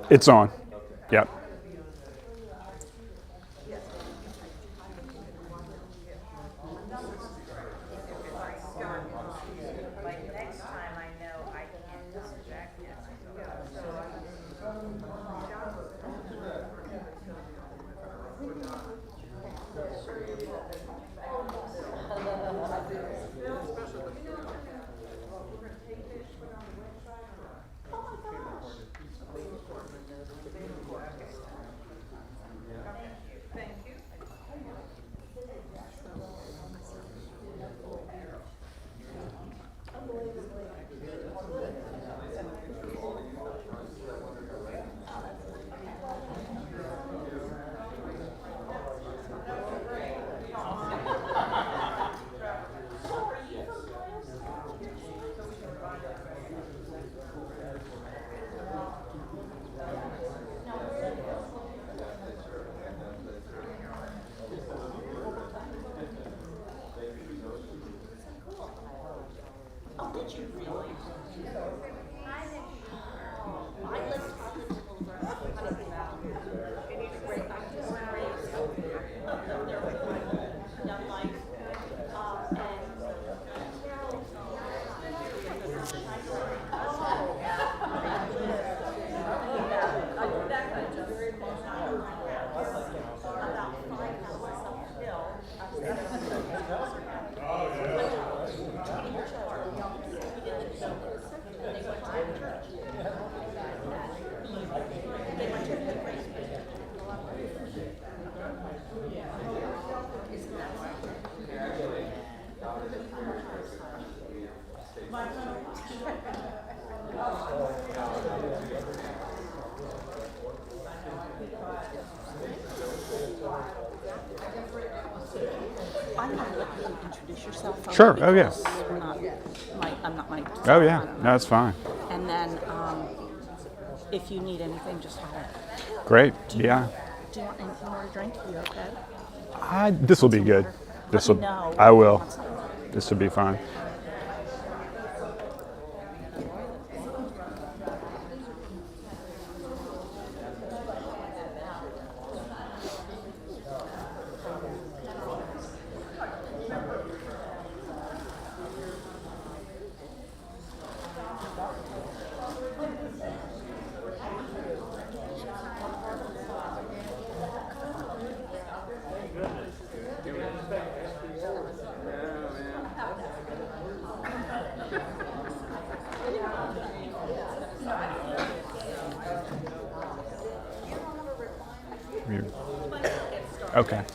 It's on. Yep. Sure. Oh, yeah. I'm not Mike. Oh, yeah. No, that's fine. And then if you need anything, just holler. Great. Yeah. Do you want anything more to drink? You okay? This will be good. This will. I will. This will be fine. Okay.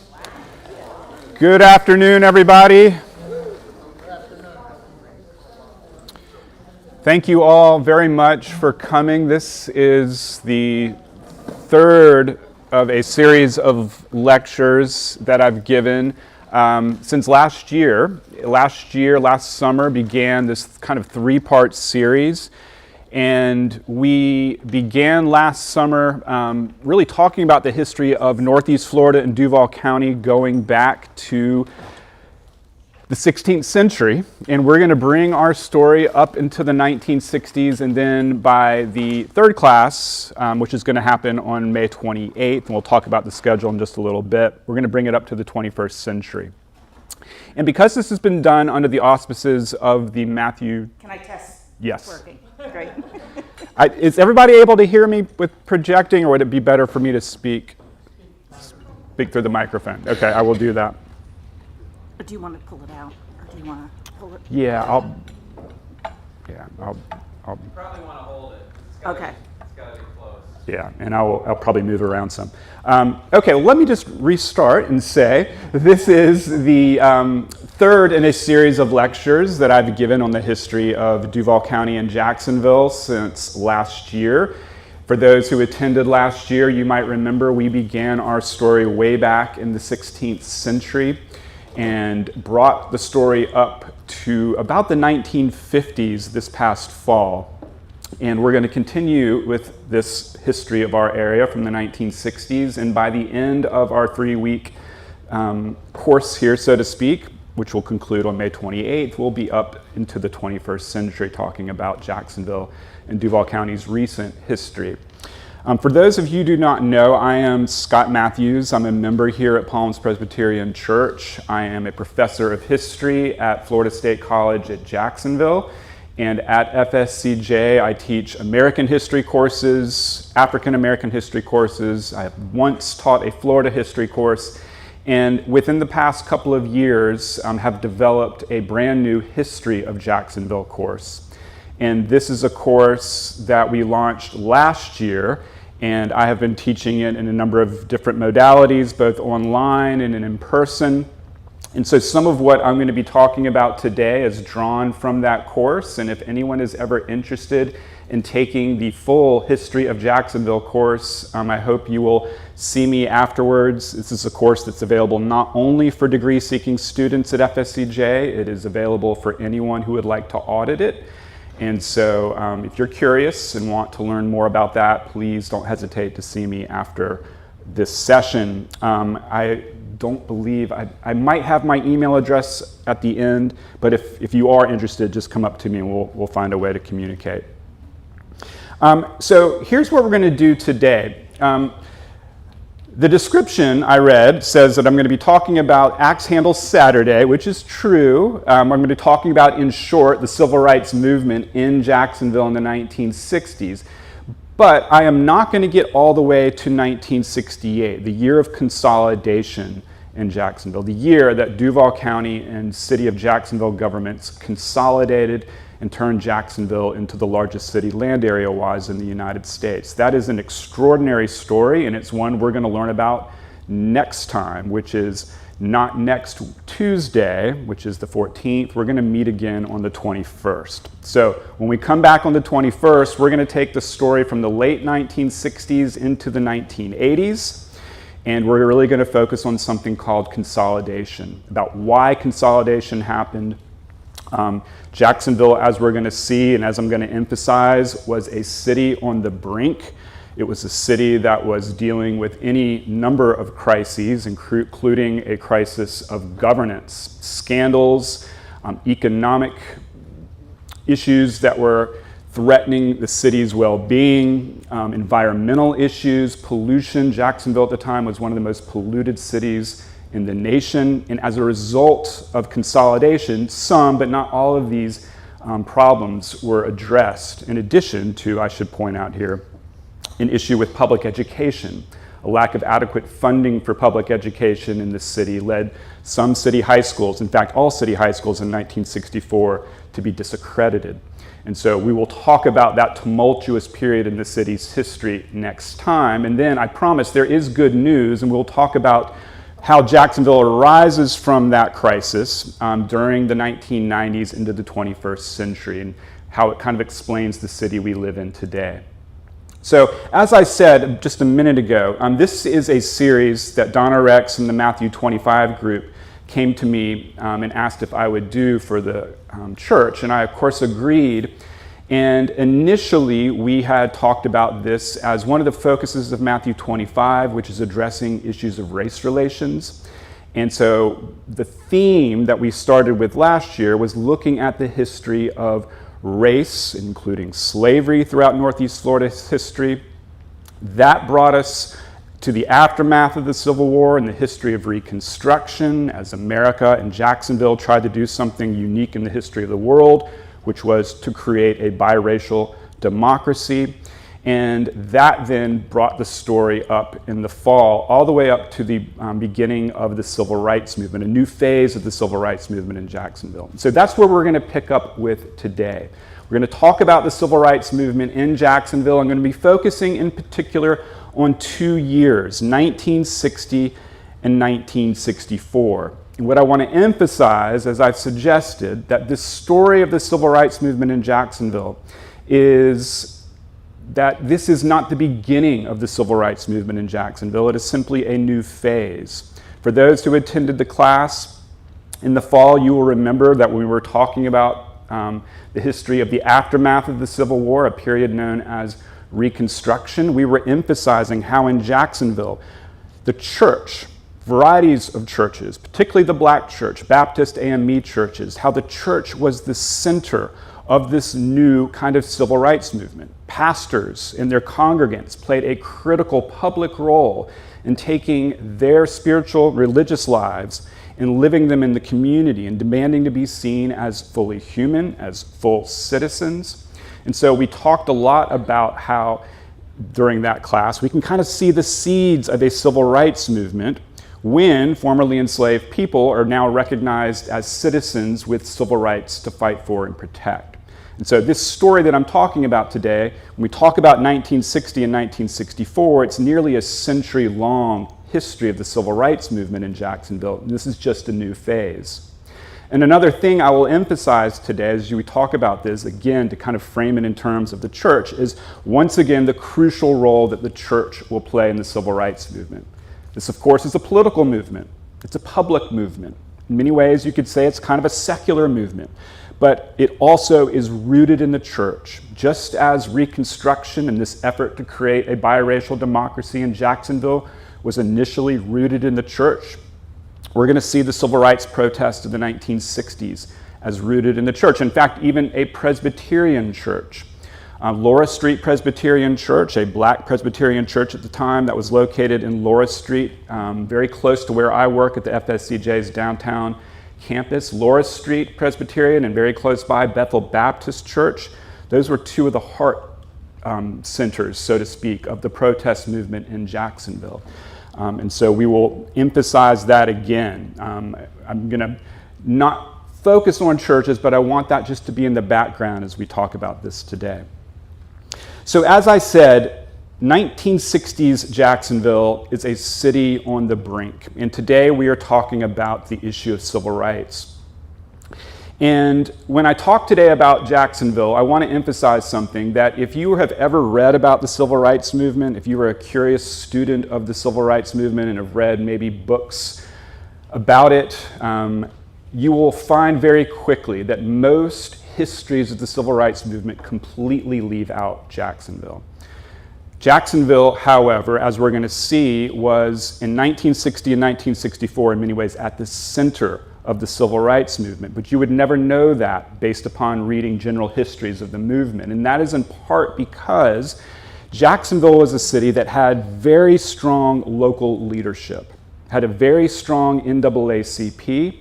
Good afternoon, everybody. Thank you all very much for coming. This is the third of a series of lectures that I've given since last year. Last summer began this kind of three-part series. And we began last summer really talking about the history of Northeast Florida and Duval County going back to the 16th century. And we're going to bring our story up into the 1960s. And then by the third class, which is going to happen on May 28th, and we'll talk about the schedule in just a little bit, we're going to bring it up to the 21st century. And because this has been done under the auspices of the Matthew... Can I test? Yes. It's working. Great. Is everybody able to hear me with projecting, or would it be better for me to speak through the microphone? Okay, I will do that. Or do you want to pull it out, or do you want to pull it? Yeah, I'll You probably want to hold it. Okay. It's got to be close. Yeah, and I'll probably move around some. Okay, well, let me just restart and say this is the third in a series of lectures that I've given on the history of Duval County and Jacksonville since last year. For those who attended last year, you might remember we began our story way back in the 16th century and brought the story up to about the 1950s this past fall. And we're going to continue with this history of our area from the 1960s. And by the end of our 3-week course here, so to speak, which will conclude on May 28th, we'll be up into the 21st century talking about Jacksonville and Duval County's recent history. For those of you who do not know, I am Scott Matthews. I'm a member here at Palms Presbyterian Church. I am a professor of history at Florida State College at Jacksonville. And at FSCJ, I teach American history courses, African American history courses. I have once taught a Florida history course. And within the past couple of years, have developed a brand new History of Jacksonville course. And this is a course that we launched last year, and I have been teaching it in a number of different modalities, both online and in person. And so some of what I'm going to be talking about today is drawn from that course, and if anyone is ever interested in taking the full History of Jacksonville course, I hope you will see me afterwards. This is a course that's available not only for degree-seeking students at FSCJ, it is available for anyone who would like to audit it. And so if you're curious and want to learn more about that, please don't hesitate to see me after this session. I don't believe, I might have my email address at the end, but if you are interested, just come up to me and we'll find a way to communicate. So here's what we're going to do today. The description I read says that I'm going to be talking about Axe Handle Saturday, which is true. I'm going to be talking about, in short, the civil rights movement in Jacksonville in the 1960s. But I am not going to get all the way to 1968, the year of consolidation in Jacksonville, the year that Duval County and City of Jacksonville governments consolidated and turned Jacksonville into the largest city land area-wise in the United States. That is an extraordinary story, and it's one we're going to learn about next time, which is not next Tuesday, which is the 14th. We're going to meet again on the 21st. So when we come back on the 21st, we're going to take the story from the late 1960s into the 1980s, and we're really going to focus on something called consolidation, about why consolidation happened. Jacksonville, as we're going to see and as I'm going to emphasize, was a city on the brink. It was a city that was dealing with any number of crises, including a crisis of governance, scandals, economic issues that were threatening the city's well-being, environmental issues, pollution. Jacksonville at the time was one of the most polluted cities in the nation, and as a result of consolidation, some, but not all of these problems were addressed. In addition to, I should point out here, an issue with public education. A lack of adequate funding for public education in the city led some city high schools, in fact all city high schools in 1964, to be disaccredited. And so we will talk about that tumultuous period in the city's history next time, and then I promise there is good news, and we'll talk about how Jacksonville arises from that crisis during the 1990s into the 21st century, and how it kind of explains the city we live in today. So, as I said just a minute ago, this is a series that Donna Rex and the Matthew 25 group came to me and asked if I would do for the church, and I of course agreed. And initially, we had talked about this as one of the focuses of Matthew 25, which is addressing issues of race relations. And so the theme that we started with last year was looking at the history of race, including slavery throughout Northeast Florida's history. That brought us to the aftermath of the Civil War and the history of Reconstruction, as America and Jacksonville tried to do something unique in the history of the world, which was to create a biracial democracy. And that then brought the story up in the fall, all the way up to the beginning of the Civil Rights Movement, a new phase of the Civil Rights Movement in Jacksonville. So that's where we're going to pick up with today. We're going to talk about the Civil Rights Movement in Jacksonville. I'm going to be focusing in particular on 2 years, 1960 and 1964. And what I want to emphasize, as I've suggested, that this story of the Civil Rights Movement in Jacksonville is that this is not the beginning of the Civil Rights Movement in Jacksonville. It is simply a new phase. For those who attended the class in the fall, you will remember that when we were talking about the history of the aftermath of the Civil War, a period known as Reconstruction, we were emphasizing how in Jacksonville, the church, varieties of churches, particularly the Black church, Baptist AME churches, how the church was the center of this new kind of civil rights movement. Pastors and their congregants played a critical public role in taking their spiritual, religious lives and living them in the community and demanding to be seen as fully human, as full citizens. And so we talked a lot about how during that class we can kind of see the seeds of a civil rights movement when formerly enslaved people are now recognized as citizens with civil rights to fight for and protect. And so this story that I'm talking about today, when we talk about 1960 and 1964, it's nearly a century-long history of the civil rights movement in Jacksonville. And this is just a new phase. And another thing I will emphasize today as we talk about this, again, to kind of frame it in terms of the church, is once again the crucial role that the church will play in the civil rights movement. This, of course, is a political movement. It's a public movement. In many ways, you could say it's kind of a secular movement. But it also is rooted in the church, just as Reconstruction and this effort to create a biracial democracy in Jacksonville was initially rooted in the church. We're going to see the civil rights protests of the 1960s as rooted in the church. In fact, even a Presbyterian church. Laura Street Presbyterian Church, a black Presbyterian church at the time that was located in Laura Street, very close to where I work at the FSCJ's downtown campus. Laura Street Presbyterian and very close by Bethel Baptist Church. Those were two of the heart centers, so to speak, of the protest movement in Jacksonville. And so we will emphasize that again. I'm going to not focus on churches, but I want that just to be in the background as we talk about this today. So as I said, 1960s Jacksonville is a city on the brink. And today we are talking about the issue of civil rights. And when I talk today about Jacksonville, I want to emphasize something, that if you have ever read about the civil rights movement, if you were a curious student of the civil rights movement and have read maybe books about it, you will find very quickly that most histories of the civil rights movement completely leave out Jacksonville. Jacksonville, however, as we're going to see, was in 1960 and 1964 in many ways at the center of the civil rights movement, but you would never know that based upon reading general histories of the movement. And that is in part because Jacksonville was a city that had very strong local leadership, had a very strong NAACP,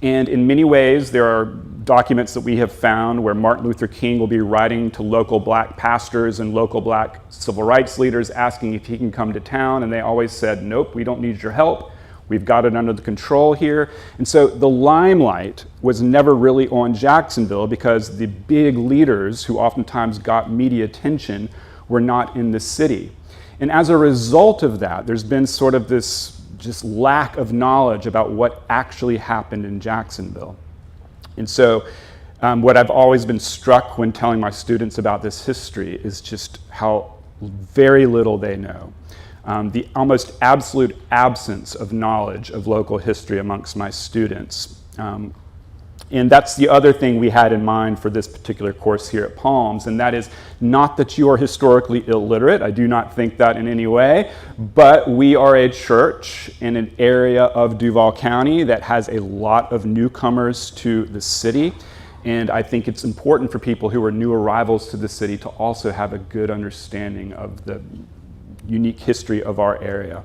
and in many ways there are documents that we have found where Martin Luther King will be writing to local black pastors and local black civil rights leaders asking if he can come to town, and they always said, nope, we don't need your help. We've got it under the control here. And so the limelight was never really on Jacksonville because the big leaders who oftentimes got media attention were not in the city. And as a result of that, there's been sort of this just lack of knowledge about what actually happened in Jacksonville. And so what I've always been struck when telling my students about this history is just how very little they know. The almost absolute absence of knowledge of local history amongst my students. And that's the other thing we had in mind for this particular course here at Palms, and that is not that you are historically illiterate. I do not think that in any way, but we are a church in an area of Duval County that has a lot of newcomers to the city, and I think it's important for people who are new arrivals to the city to also have a good understanding of the unique history of our area.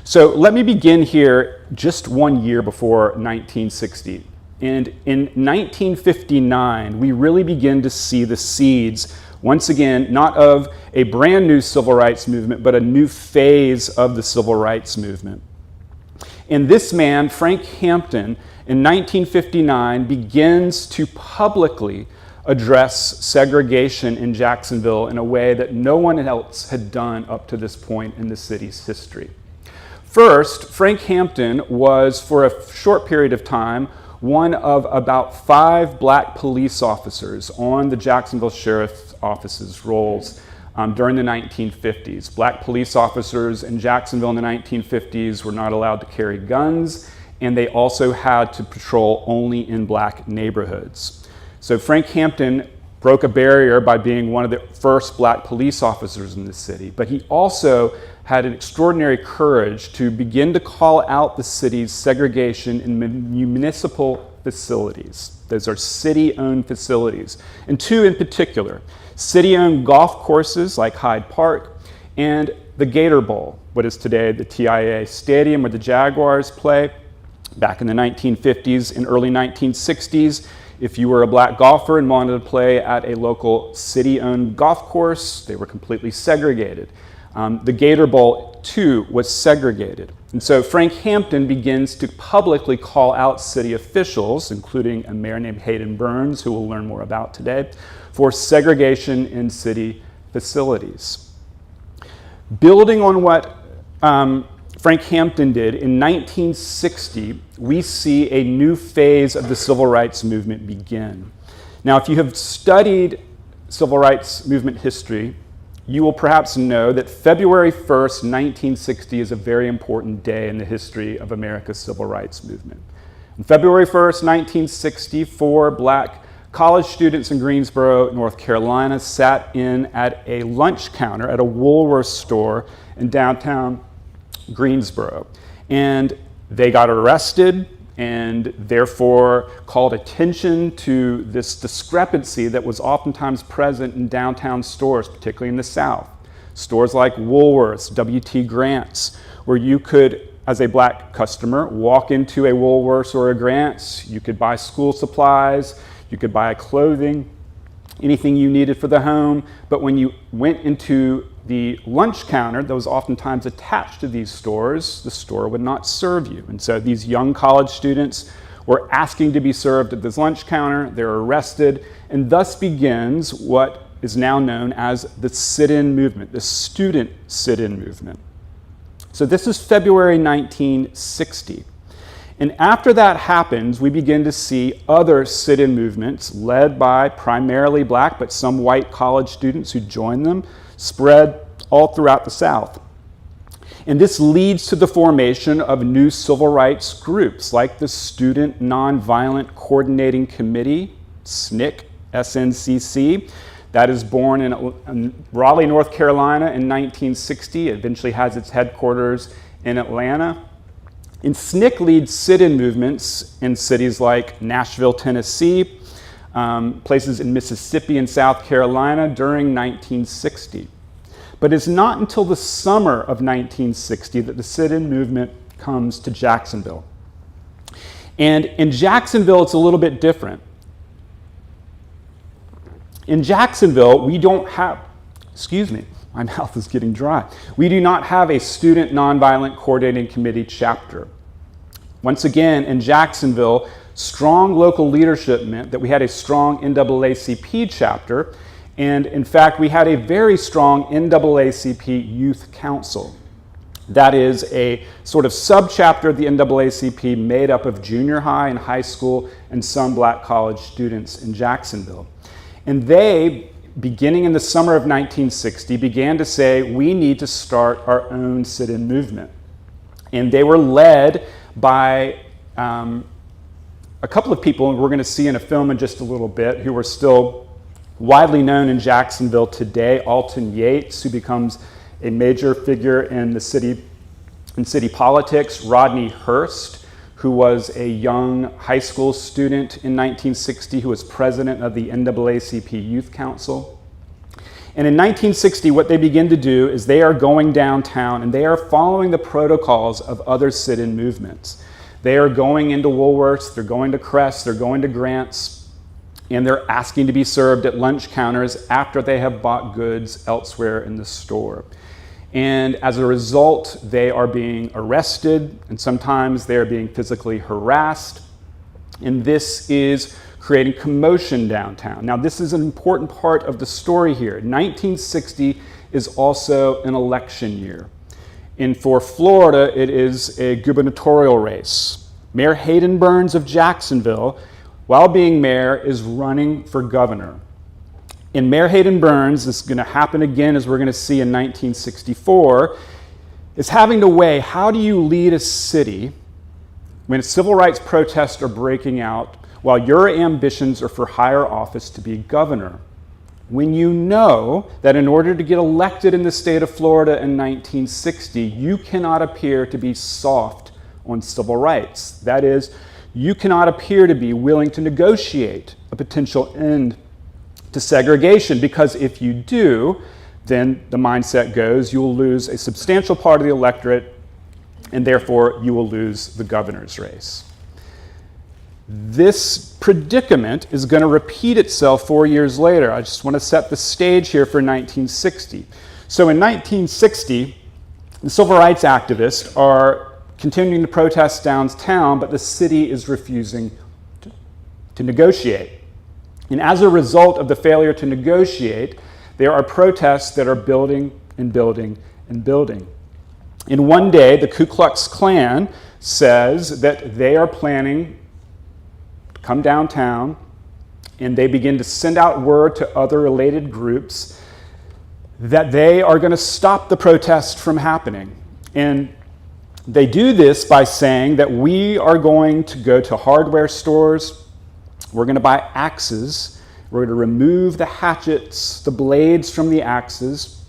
So let me begin here just 1 year before 1960. And in 1959, we really begin to see the seeds, once again, not of a brand new civil rights movement, but a new phase of the civil rights movement. And this man, Frank Hampton, in 1959 begins to publicly address segregation in Jacksonville in a way that no one else had done up to this point in the city's history. First, Frank Hampton was, for a short period of time, one of about 5 black police officers on the Jacksonville Sheriff's Office's rolls during the 1950s. Black police officers in Jacksonville in the 1950s were not allowed to carry guns, and they also had to patrol only in black neighborhoods. So Frank Hampton broke a barrier by being one of the first black police officers in the city, but he also had an extraordinary courage to begin to call out the city's segregation in municipal facilities. Those are city-owned facilities, and two in particular: city-owned golf courses like Hyde Park and the Gator Bowl, what is today the TIAA Stadium where the Jaguars play. Back in the 1950s and early 1960s, if you were a black golfer and wanted to play at a local city-owned golf course, they were completely segregated. The Gator Bowl, too, was segregated. And so Frank Hampton begins to publicly call out city officials, including a mayor named Hayden Burns, who we'll learn more about today, for segregation in city facilities. Building on what Frank Hampton did, in 1960, we see a new phase of the civil rights movement begin. Now, if you have studied civil rights movement history, you will perhaps know that February 1st, 1960 is a very important day in the history of America's civil rights movement. On February 1st, 1960, 4 black college students in Greensboro, North Carolina, sat in at a lunch counter at a Woolworth store in downtown Greensboro. And they got arrested and therefore called attention to this discrepancy that was oftentimes present in downtown stores, particularly in the South. Stores like Woolworths, W.T. Grant's, where you could, as a black customer, walk into a Woolworths or a Grant's, you could buy school supplies, you could buy clothing, anything you needed for the home, but when you went into the lunch counter that was oftentimes attached to these stores, the store would not serve you. And so these young college students were asking to be served at this lunch counter, they're arrested, and thus begins what is now known as the sit-in movement, the student sit-in movement. So this is February 1960. And after that happens, we begin to see other sit-in movements led by primarily black, but some white college students who join them, spread all throughout the South. And this leads to the formation of new civil rights groups like the Student Nonviolent Coordinating Committee, SNCC, SNCC, that is born in Raleigh, North Carolina in 1960. It eventually has its headquarters in Atlanta. And SNCC leads sit-in movements in cities like Nashville, Tennessee, places in Mississippi and South Carolina during 1960. But it's not until the summer of 1960 that the sit-in movement comes to Jacksonville. And in Jacksonville, it's a little bit different. In Jacksonville, we don't have, my mouth is getting dry. We do not have a Student Nonviolent Coordinating Committee chapter. Once again, in Jacksonville, strong local leadership meant that we had a strong NAACP chapter, and in fact, we had a very strong NAACP Youth Council. That is a sort of subchapter of the NAACP made up of junior high and high school and some black college students in Jacksonville. And they, beginning in the summer of 1960, began to say, we need to start our own sit-in movement. And they were led by a couple of people, and we're going to see in a film in just a little bit, who are still widely known in Jacksonville today. Alton Yates, who becomes a major figure in city politics. Rodney Hurst, who was a young high school student in 1960 who was president of the NAACP Youth Council. And in 1960, what they begin to do is they are going downtown and they are following the protocols of other sit-in movements. They are going into Woolworths, they're going to Crest, they're going to Grant's, and they're asking to be served at lunch counters after they have bought goods elsewhere in the store. And as a result, they are being arrested, and sometimes they are being physically harassed. And this is creating commotion downtown. Now, this is an important part of the story here. 1960 is also an election year. And for Florida, it is a gubernatorial race. Mayor Hayden Burns of Jacksonville, while being mayor, is running for governor. And Mayor Hayden Burns, this is going to happen again as we're going to see in 1964, is having to weigh how do you lead a city when civil rights protests are breaking out while your ambitions are for higher office to be governor. When you know that in order to get elected in the state of Florida in 1960, you cannot appear to be soft on civil rights. That is, you cannot appear to be willing to negotiate a potential end to segregation, because if you do, then the mindset goes, you will lose a substantial part of the electorate, and therefore you will lose the governor's race. This predicament is going to repeat itself 4 years later. I just want to set the stage here for 1960. So in 1960, the civil rights activists are continuing to protest downtown, but the city is refusing to negotiate. And as a result of the failure to negotiate, there are protests that are building and building and building. And one day, the Ku Klux Klan says that they are planning to come downtown, and they begin to send out word to other related groups that they are going to stop the protest from happening. And they do this by saying that we are going to go to hardware stores, we're going to buy axes, we're going to remove the hatchets, the blades from the axes,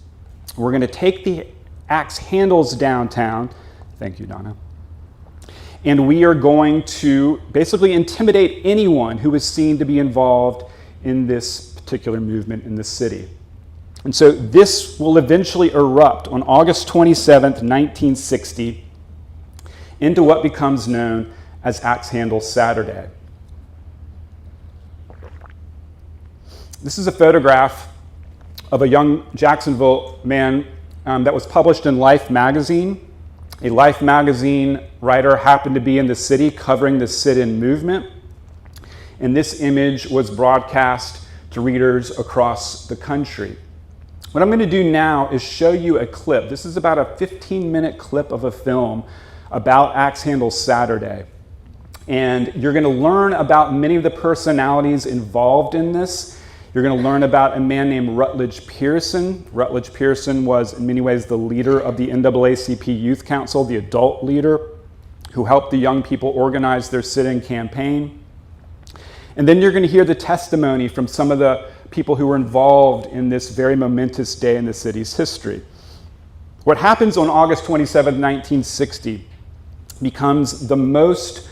we're going to take the axe handles downtown, thank you, Donna, and we are going to basically intimidate anyone who is seen to be involved in this particular movement in the city. And so this will eventually erupt on August 27th, 1960, into what becomes known as Axe Handle Saturday. This is a photograph of a young Jacksonville man that was published in Life magazine. A Life magazine writer happened to be in the city covering the sit-in movement. And this image was broadcast to readers across the country. What I'm going to do now is show you a clip. This is about a 15-minute clip of a film about Axe Handle Saturday. And you're going to learn about many of the personalities involved in this. You're going to learn about a man named Rutledge Pearson. Rutledge Pearson was in many ways the leader of the NAACP Youth Council, the adult leader who helped the young people organize their sit-in campaign. And then you're going to hear the testimony from some of the people who were involved in this very momentous day in the city's history. What happens on August 27, 1960 becomes the most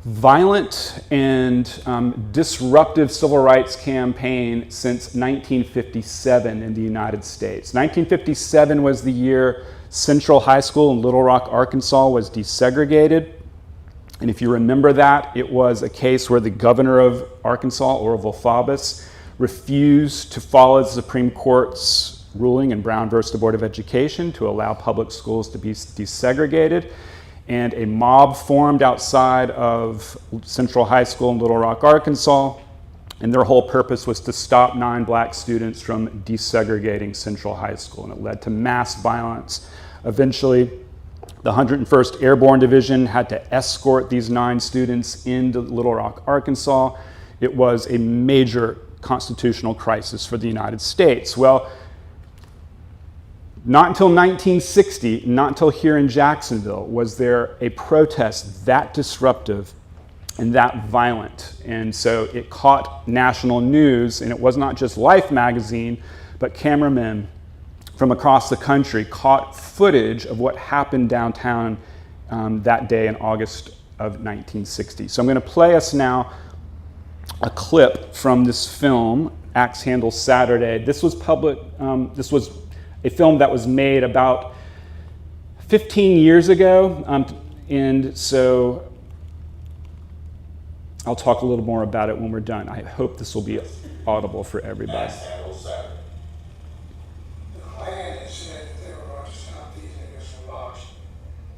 violent and disruptive civil rights campaign since 1957 in the United States. 1957 was the year Central High School in Little Rock, Arkansas was desegregated. And if you remember that, it was a case where the governor of Arkansas, Orville Faubus, refused to follow the Supreme Court's ruling in Brown versus the Board of Education to allow public schools to be desegregated. And a mob formed outside of Central High School in Little Rock, Arkansas, and their whole purpose was to stop 9 black students from desegregating Central High School, and it led to mass violence. Eventually, the 101st Airborne Division had to escort these 9 students into Little Rock, Arkansas. It was a major constitutional crisis for the United States. Well, not until 1960, not until here in Jacksonville, was there a protest that disruptive and that violent. And so it caught national news, and it was not just Life magazine, but cameramen from across the country caught footage of what happened downtown that day in August of 1960. So I'm going to play us now a clip from this film, Axe Handle Saturday. This was a film that was made about 15 years ago, and so I'll talk a little more about it when we're done. I hope this will be audible for everybody. The Klan said that they were going to stop these niggas from marching.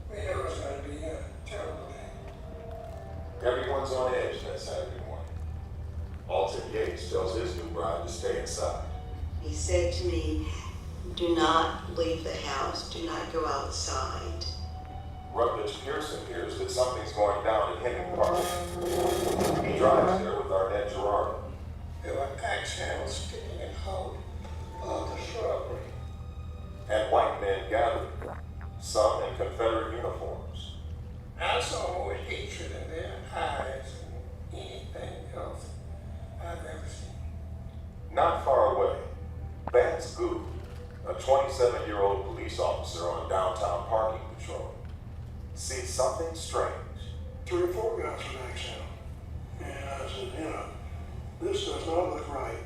We knew it was going to be a terrible day. Everyone's on edge that Saturday morning. Alton Yates tells his new bride to stay inside. He said to me, "Do not leave the house. Do not go outside." Rutledge Pearson hears that something's going down at Henry Park. He drives there with Arnett Gerardo. There were axe handles sticking in hold of the shrubbery. And white men gathered, some in Confederate uniforms. I saw more hatred in their eyes than anything else I've ever seen. Not far away, Vance Gould, a 27-year-old police officer on downtown parking patrol, sees something strange 3 or 4 guys with accent. And I said, you know, this does not look right.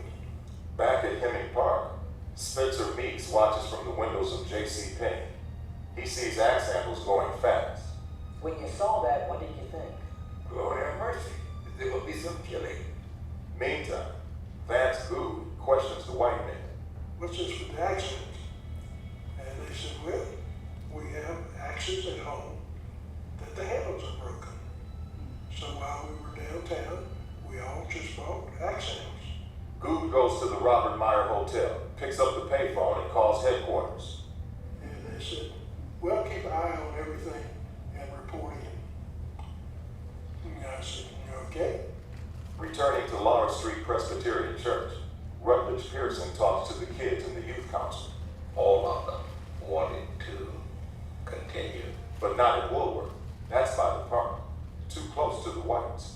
Back at Hemming Park, Spencer Meeks watches from the windows of J.C. Penney. He sees axe handles going fast. When you saw that, what did you think? Lord have mercy. There will be some killing. Meantime, Vance Good questions the white man. What's this with the accents? And they said, well, we have axes at home that the handles are broken. So while we were downtown, we all just bought axe handles. Good goes to the Robert Meyer Hotel, picks up the payphone, and calls headquarters. And they said, well, keep an eye on everything and report in. And I said, okay. Returning to Laura Street Presbyterian Church, Rutledge Pearson talks to the kids in the youth council. All of them wanted to continue. But not at Woolworth. That's by the park. Too close to the whites.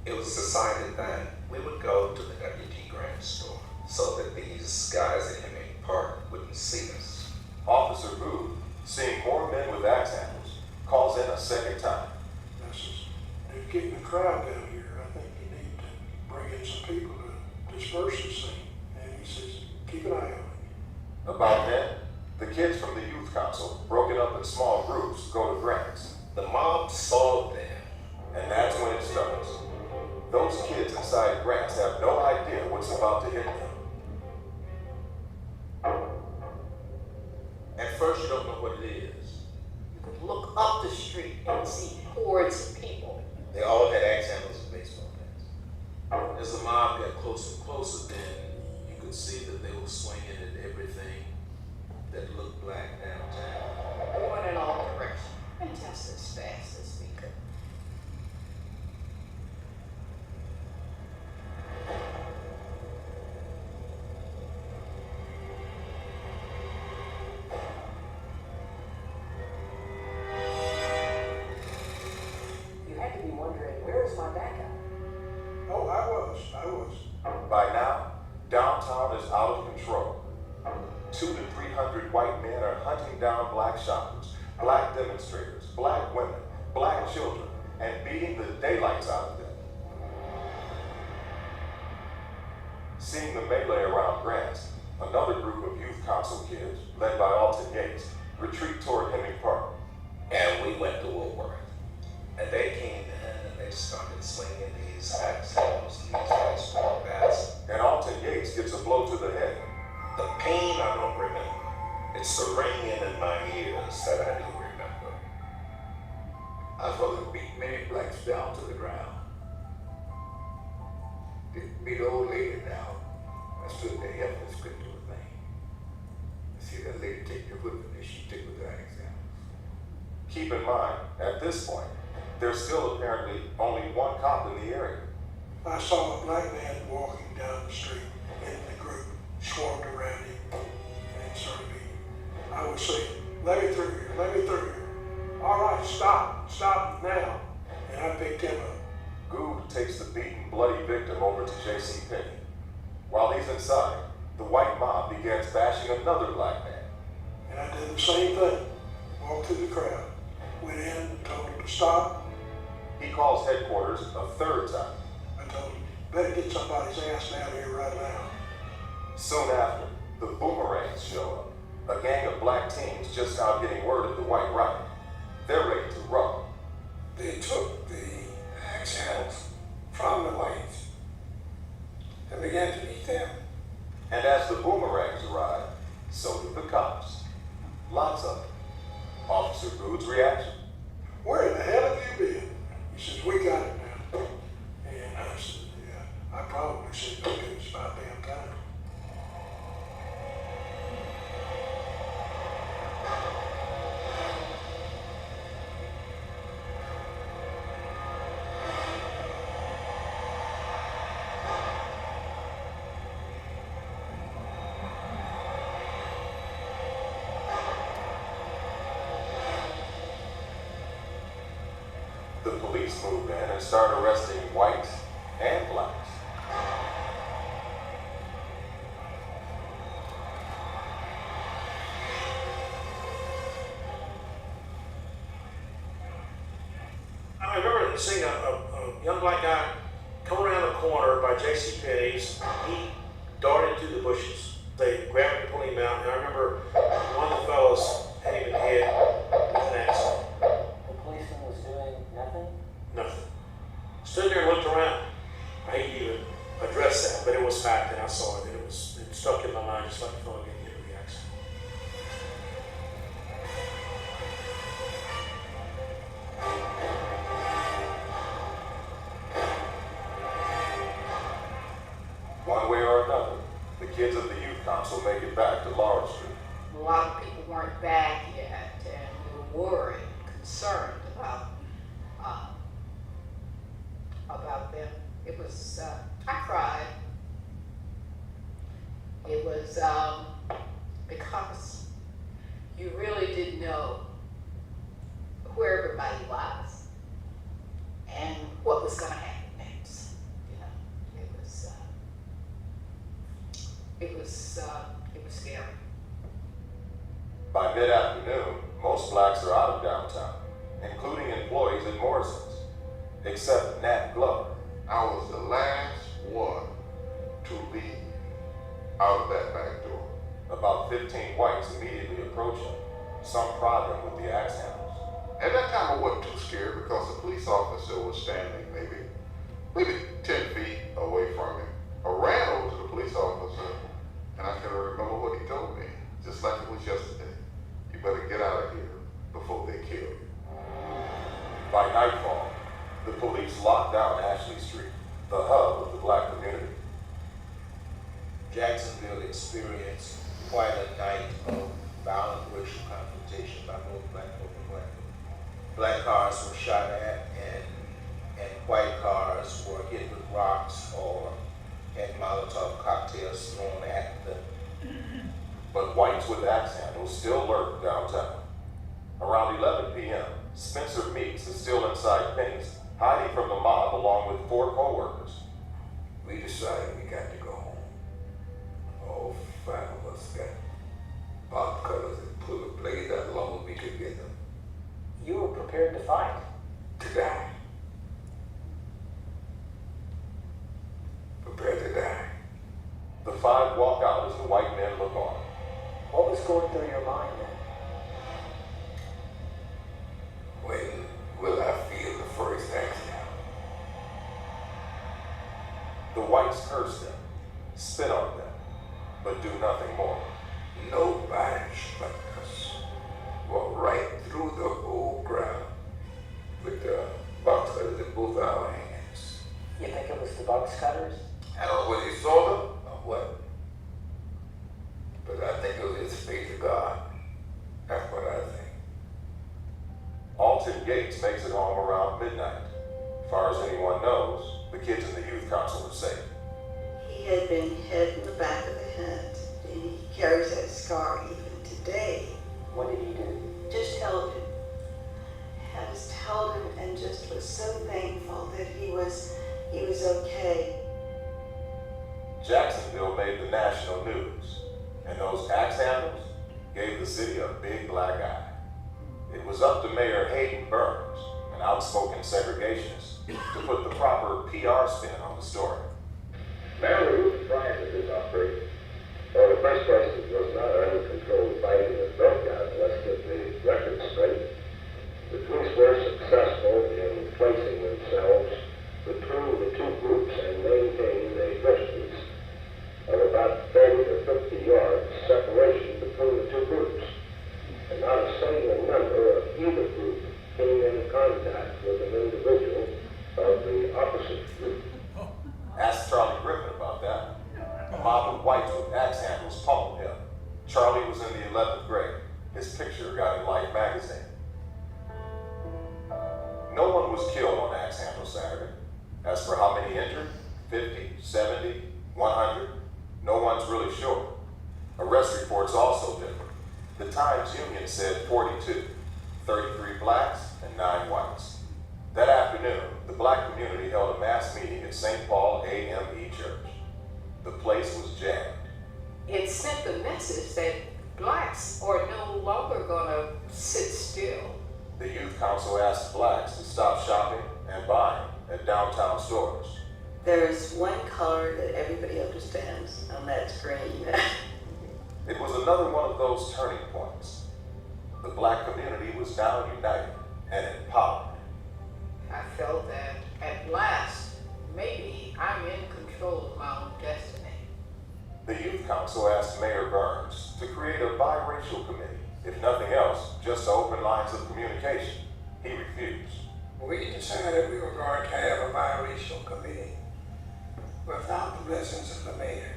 It was decided that we would go to the W.T. Grant store so that these guys in Hemming Park wouldn't see us. Officer Booth, seeing more men with axe handles, calls in a second time. I says, they're getting a crowd down here. I think you need to bring in some people to disperse this thing. And he says, keep an eye on it. About then, the kids from the youth council, broken up in small groups, go to Grant's. The mob saw them. And that's when it starts. Those kids inside Grant's have no idea what's about to hit them. At first, you don't know what it is. You could look up the street and see hordes of people. They all had axe handles and baseball bats. As the mob got closer and closer, then you could see that they were swinging at everything that looked black downtown. Going in all directions. And just as fast as we could. You had to be wondering, where is my backup? Oh, I was. By now, downtown is out of control. 200 to 300 white men are hunting down black shoppers, black demonstrators, black women, black children, and beating the daylights out of them. Seeing the melee around Grant's, another group of youth council kids, led by Alton Yates, retreat toward Hemming Park. And we went to Woolworth. And they came in and they started swinging these axe handles, these baseball bats. And Alton Yates gets a blow to the head. The pain I don't remember. It's the ringing in my ears that I do remember. I saw them beat many blacks down to the ground. They beat the old lady down. I stood there helpless, couldn't do a thing. I see that lady take the whip and she took with her axe handles. Keep in mind, at this point, there's still apparently only one cop in the area. I saw a black man walking down the street, and the group swarmed around him and started beating him. I was saying, let me through here, let me through here. All right, stop now. And I picked him up. Good takes the beaten, bloody victim over to J.C. Penney. While he's inside, the white mob begins bashing another black man. And I did the same thing. Walked through the crowd, went in and told him to stop. He calls headquarters a third time. I told him, better get somebody's ass down here right now. Soon after, the Boomerangs show up, a gang of black teens just now getting word of the white riot. They're ready to rob. They took the axe handles from the whites and began to beat them. And as the Boomerangs arrive, so do the cops. Lots of them. Officer Good's reaction. Where in the hell have you been? He says, we got it now. And I said, yeah, I probably said, okay, it's about damn time. The police move in and start arresting whites and blacks. I remember remember seeing a young black guy come around the corner by J.C. Penney's. He darted through the bushes. They grabbed him and pulled him out. And I remember one of the fellows hit him in the head with an axe. The policeman was doing nothing? Nothing. Stood there and looked around. I hate to even address that, but it was fact, and I saw it, and it stuck in my mind just like a fellow getting hit with the axe. One way or another, the kids of the youth council make it back to Laurel Street. A lot of people weren't back yet, and we were worried, concerned about them. It was, I cried. It was because you really didn't know where everybody was and what was going to happen next. You know, it was scary. By mid-afternoon, most blacks are out of downtown, including employees at Morrison's, except Nat Glover. I was the last one to leave out of that back door. About 15 whites immediately approach him, some prod him with the axe handles. At that time, I wasn't too scared because the police officer was standing maybe 10 feet away from me. I ran over to the police officer, and I can remember what he told me, just like it was yesterday. You better get out of here before they kill you. By nightfall, the police locked down Ashley Street, the hub of the black community. Jacksonville experienced quite a night of violent racial confrontation by both black folk and white folk. Black cars were shot at, and white cars were hit with rocks or had Molotov cocktails thrown at them. But whites with axe handles still lurk downtown. Around 11 p.m., Spencer Meeks is still inside Penny's, hiding from the mob along with 4 co-workers. We decided we got to go home. All 5 of us got pop cutters and pull the blades out as long as we could get them. You were prepared to fight. To die. Prepared to die. The 5 walk out as the white men look on. What was going through your mind then? When will I feel the first accident? The whites curse them, spit on them, but do nothing more. Nobody struck us. Walked right through the whole crowd with the box cutters in both our hands. You think it was the box cutters? I don't know whether he saw them or what, but I think it was his faith to God. That's what I think. Alton Gates makes it home around midnight. As far as anyone knows, the kids in the youth council are safe. He had been hit in the back of the head, and he carries that scar even today. What did he do? Just held him. I just held him and just was so thankful that he was okay. Jacksonville made the national news, and those axe handles gave the city a big black eye. It was up to Mayor Hayden Burns, an outspoken segregationist, to put the proper PR spin on the story. Now we were surprised at this outbreak. Well, the first place, it was not an uncontrolled fighting that broke out. Let's get the record straight. The police were successful in placing themselves between the two groups and maintaining a distance of about 30 to 50 yards separation between the two groups. And not a single member of either group came in contact with an individual of the opposite group. Ask Charlie Griffin about that. A mob of whites with axe handles pummeled him. Charlie was in the 11th grade. His picture got in Life magazine. No one was killed on Axe Handle Saturday. As for how many injured, 50, 70, 100, no one's really sure. Arrest reports also differ. The Times-Union said 42, 33 blacks and 9 whites. That afternoon, the black community held a mass meeting at St. Paul AME Church. The place was jammed. It sent the message that blacks are no longer going to sit still. The youth council asked blacks to stop shopping and buying at downtown stores. There's one color that everybody understands, and that's green. It was another one of those turning points. The black community was now united and empowered. I felt that at last, maybe I'm in control of my own destiny. The Youth Council asked Mayor Burns to create a biracial committee, if nothing else, just to open lines of communication. He refused. We decided we were going to have a biracial committee without the blessings of the mayor.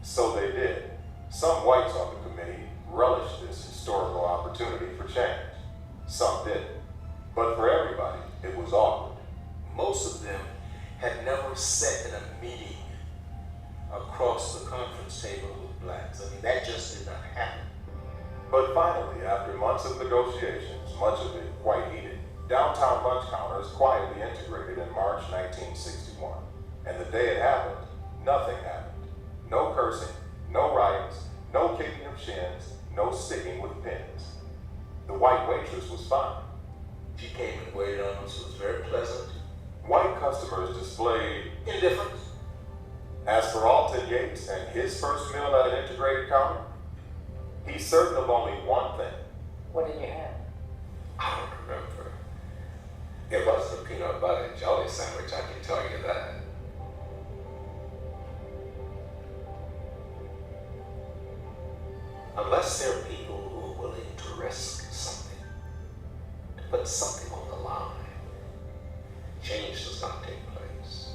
So they did. Some whites on the committee relished this historical opportunity for change. Some didn't. But for everybody, it was awkward. Most of them had never sat in a meeting across the conference table with blacks. I mean, that just did not happen. But finally, after months of negotiations, much of it quite heated, downtown lunch counters quietly integrated in March 1961. And the day it happened, nothing happened. No cursing, no riots, no kicking of shins, no sticking with pins. The white waitress was fine. She came and waited on us. It was very pleasant. White customers displayed Indifference. As for Alton Yates and his first meal at an integrated counter, he's certain of only one thing. What did you have? I don't remember. It wasn't a peanut butter and jelly sandwich, I can tell you that. Unless there are people who are willing to risk something, to put something on the line, change does not take place.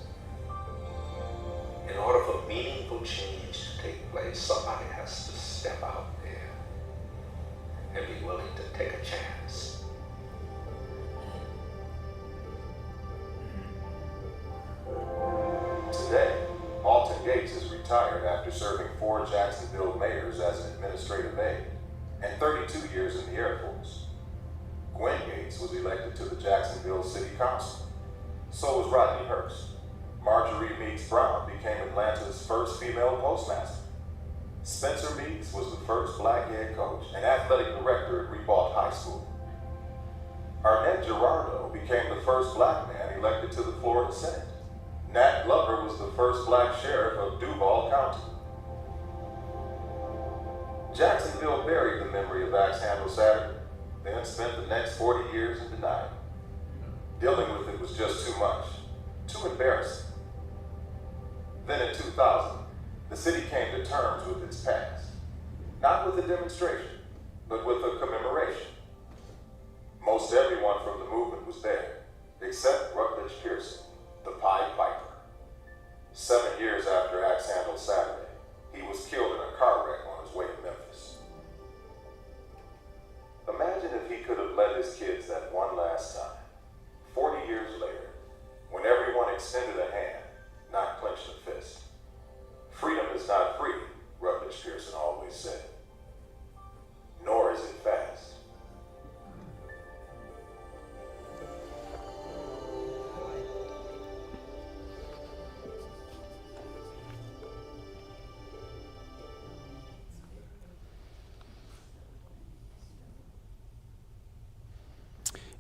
In order for meaningful change to take place, somebody has to step out there and be willing to take a chance. Today, Alton Yates is retired after serving 4 Jacksonville mayors as an administrative aide and 32 years in the Air Force. Gwen Yates was elected to the Jacksonville City Council. So was Rodney Hurst. Marjorie Meeks Brown became Atlanta's first female postmaster. Spencer Meeks was the first black head coach and athletic director at Ribault High School. Arnett Gerardo became the first black man elected to the Florida Senate. Nat Glover was the first black sheriff of Duval County. Jacksonville buried the memory of Axe Handle Saturday, then spent the next 40 years in denial. Dealing with it was just too much, too embarrassing. Then in 2000, the city came to terms with its past. Not with a demonstration, but with a commemoration. Most everyone from the movement was there, except Rutledge Pearson, the Pied Piper. 7 years after Axe Handle Saturday, he was killed in a car wreck on his way to Memphis. Imagine if he could have led his kids that one last time, 40 years later, when everyone extended a hand, not clenched a fist. Freedom is not free, Rutledge Pearson always said. Nor is it fast.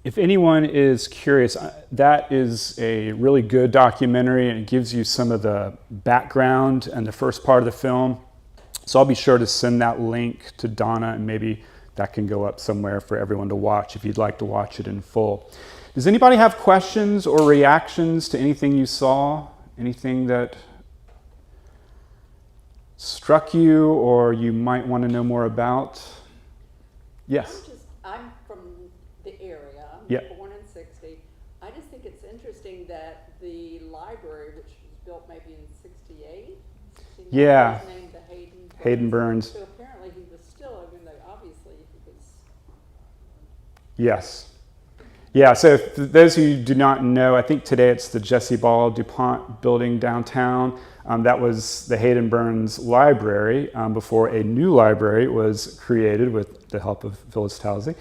If anyone is curious, that is a really good documentary, and it gives you some of the background and the first part of the film. So I'll be sure to send that link to Donna, and maybe that can go up somewhere for everyone to watch if you'd like to watch it in full. Does anybody have questions or reactions to anything you saw? Anything that struck you or you might want to know more about? Yes. I'm from the area. I'm Yeah. born in 60. I just think it's interesting that the library, which was built maybe in 68, Yeah. was named the Hayden Burns. So apparently he was still, I mean, obviously he was. Yes. Yeah, so for those who do not know, I think today it's the Jesse Ball DuPont building downtown. That was the Hayden Burns Library before a new library was created with the help of Phyllis Towsey,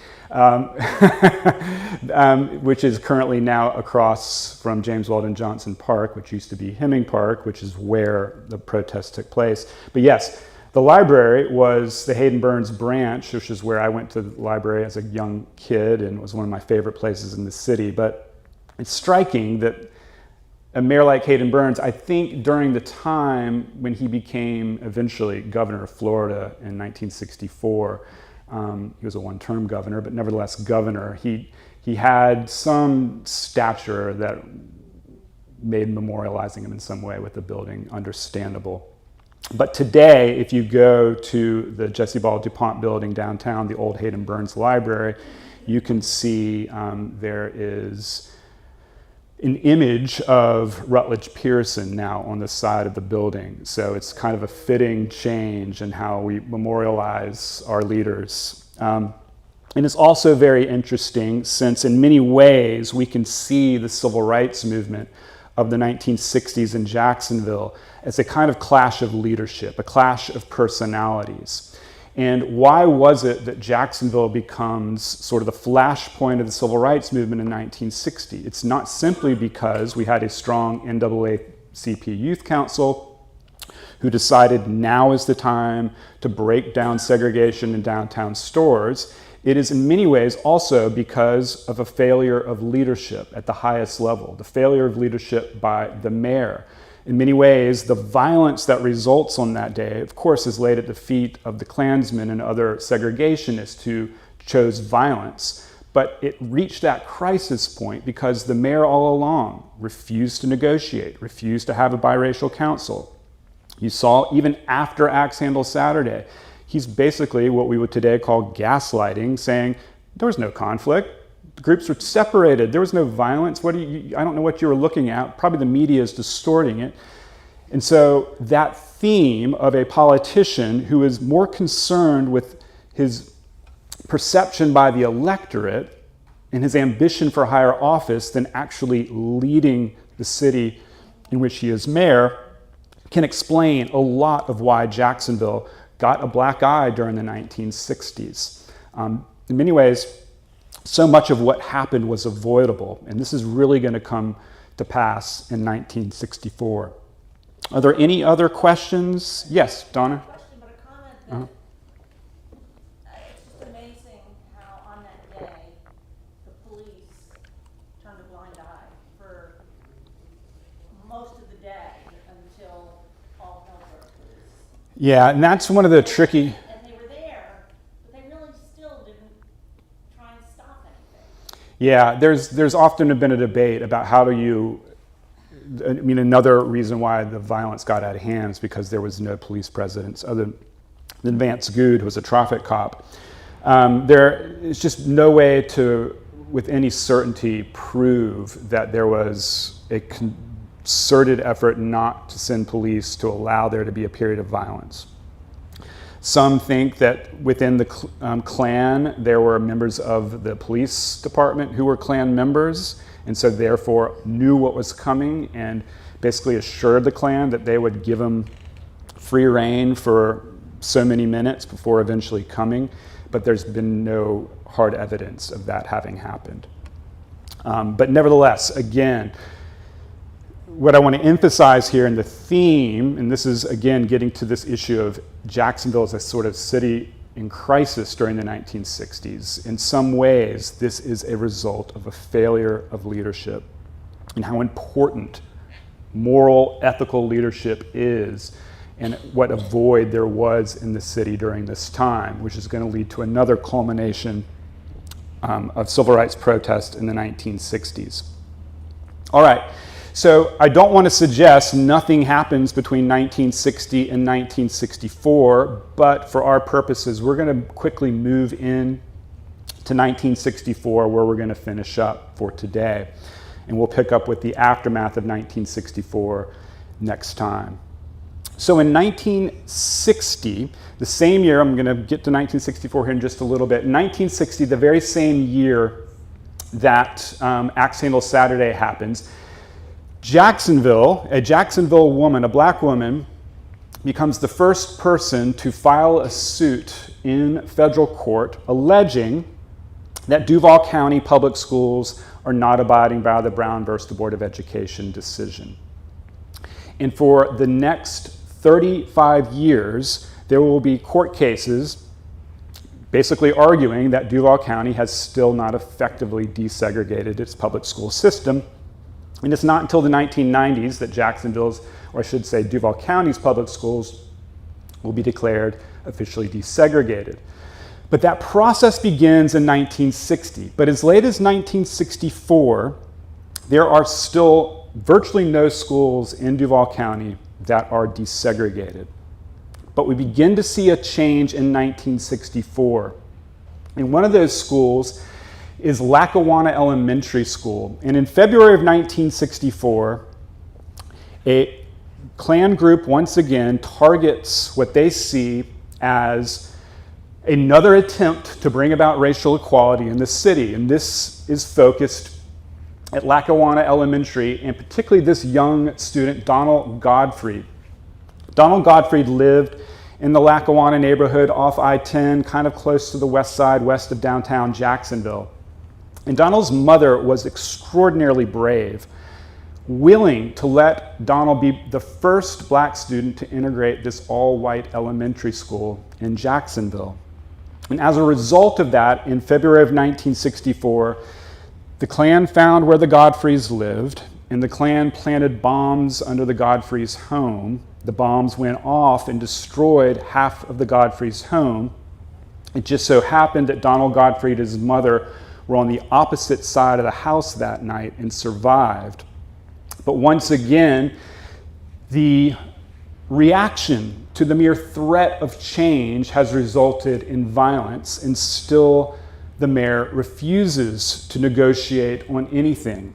which is currently now across from James Weldon Johnson Park, which used to be Hemming Park, which is where the protest took place. But yes, the library was the Hayden Burns branch, which is where I went to the library as a young kid and was one of my favorite places in the city. But It's striking that a mayor like Hayden Burns, I think during the time when he became eventually governor of Florida in 1964, he was a one-term governor, but nevertheless governor, he had some stature that made memorializing him in some way with the building understandable. But today, if you go to the Jesse Ball DuPont building downtown, the old Hayden Burns Library, you can see there is an image of Rutledge Pearson now on the side of the building. So it's kind of a fitting change in how we memorialize our leaders. And it's also very interesting since in many ways we can see the civil rights movement of the 1960s in Jacksonville as a kind of clash of leadership, a clash of personalities. And why was it that Jacksonville becomes sort of the flashpoint of the civil rights movement in 1960? It's not simply because we had a strong NAACP Youth Council who decided now is the time to break down segregation in downtown stores. It is in many ways also because of a failure of leadership at the highest level, the failure of leadership by the mayor. In many ways, the violence that results on that day, of course, is laid at the feet of the Klansmen and other segregationists who chose violence. But it reached that crisis point because the mayor all along refused to negotiate, refused to have a biracial council. You saw even after Axe Handle Saturday, he's basically what we would today call gaslighting, saying there was no conflict. The groups were separated. There was no violence. I don't know what you were looking at. Probably the media is distorting it. And so that theme of a politician who is more concerned with his perception by the electorate and his ambition for higher office than actually leading the city in which he is mayor can explain a lot of why Jacksonville got a black eye during the 1960s. In many ways, so much of what happened was avoidable, and this is really going to come to pass in 1964. Are there any other questions? Yes, Donna? Not a question, but a comment that it's just amazing how on that day the police turned a blind eye for most of the day until all hell broke loose. Yeah, and that's one of the tricky... And they were there, but they really still didn't try and stop anything. Yeah, there's often been a debate about how do you... I mean, another reason why the violence got out of hand is because there was no police presence other than Vance Good, who was a traffic cop. There is just no way to, with any certainty, prove that there was a concerted effort not to send police to allow there to be a period of violence. Some think that within the Klan, there were members of the police department who were Klan members, and so therefore knew what was coming and basically assured the Klan that they would give them free rein for so many minutes before eventually coming, but there's been no hard evidence of that having happened. But nevertheless, again, what I want to emphasize here in the theme, and this is again getting to this issue of Jacksonville as a sort of city in crisis during the 1960s. In some ways, this is a result of a failure of leadership and how important moral, ethical leadership is and what a void there was in the city during this time, which is going to lead to another culmination of civil rights protest in the 1960s. All right. So I don't want to suggest nothing happens between 1960 and 1964, but for our purposes, we're going to quickly move in to 1964, where we're going to finish up for today. And we'll pick up with the aftermath of 1964 next time. So in 1960, the same year, I'm going to get to 1964 here in just a little bit. In 1960, the very same year that Axe Handle Saturday happens, a Jacksonville woman, a black woman, becomes the first person to file a suit in federal court alleging that Duval County public schools are not abiding by the Brown versus the Board of Education decision. And for the next 35 years, there will be court cases basically arguing that Duval County has still not effectively desegregated its public school system. And it's not until the 1990s that Jacksonville's, or I should say Duval County's public schools will be declared officially desegregated. But that process begins in 1960. But as late as 1964, there are still virtually no schools in Duval County that are desegregated. But we begin to see a change in 1964. And one of those schools is Lackawanna Elementary School. And in February of 1964, a Klan group once again targets what they see as another attempt to bring about racial equality in the city. And this is focused at Lackawanna Elementary, and particularly this young student, Donald Godfrey. Donald Godfrey lived in the Lackawanna neighborhood off I-10, kind of close to the west side, west of downtown Jacksonville. And Donald's mother was extraordinarily brave, willing to let Donald be the first black student to integrate this all-white elementary school in Jacksonville. And as a result of that, in February of 1964, the Klan found where the Godfreys lived, and the Klan planted bombs under the Godfreys' home. The bombs went off and destroyed half of the Godfreys' home. It just so happened that Donald Godfrey and his mother were on the opposite side of the house that night and survived. But once again, the reaction to the mere threat of change has resulted in violence, and still the mayor refuses to negotiate on anything.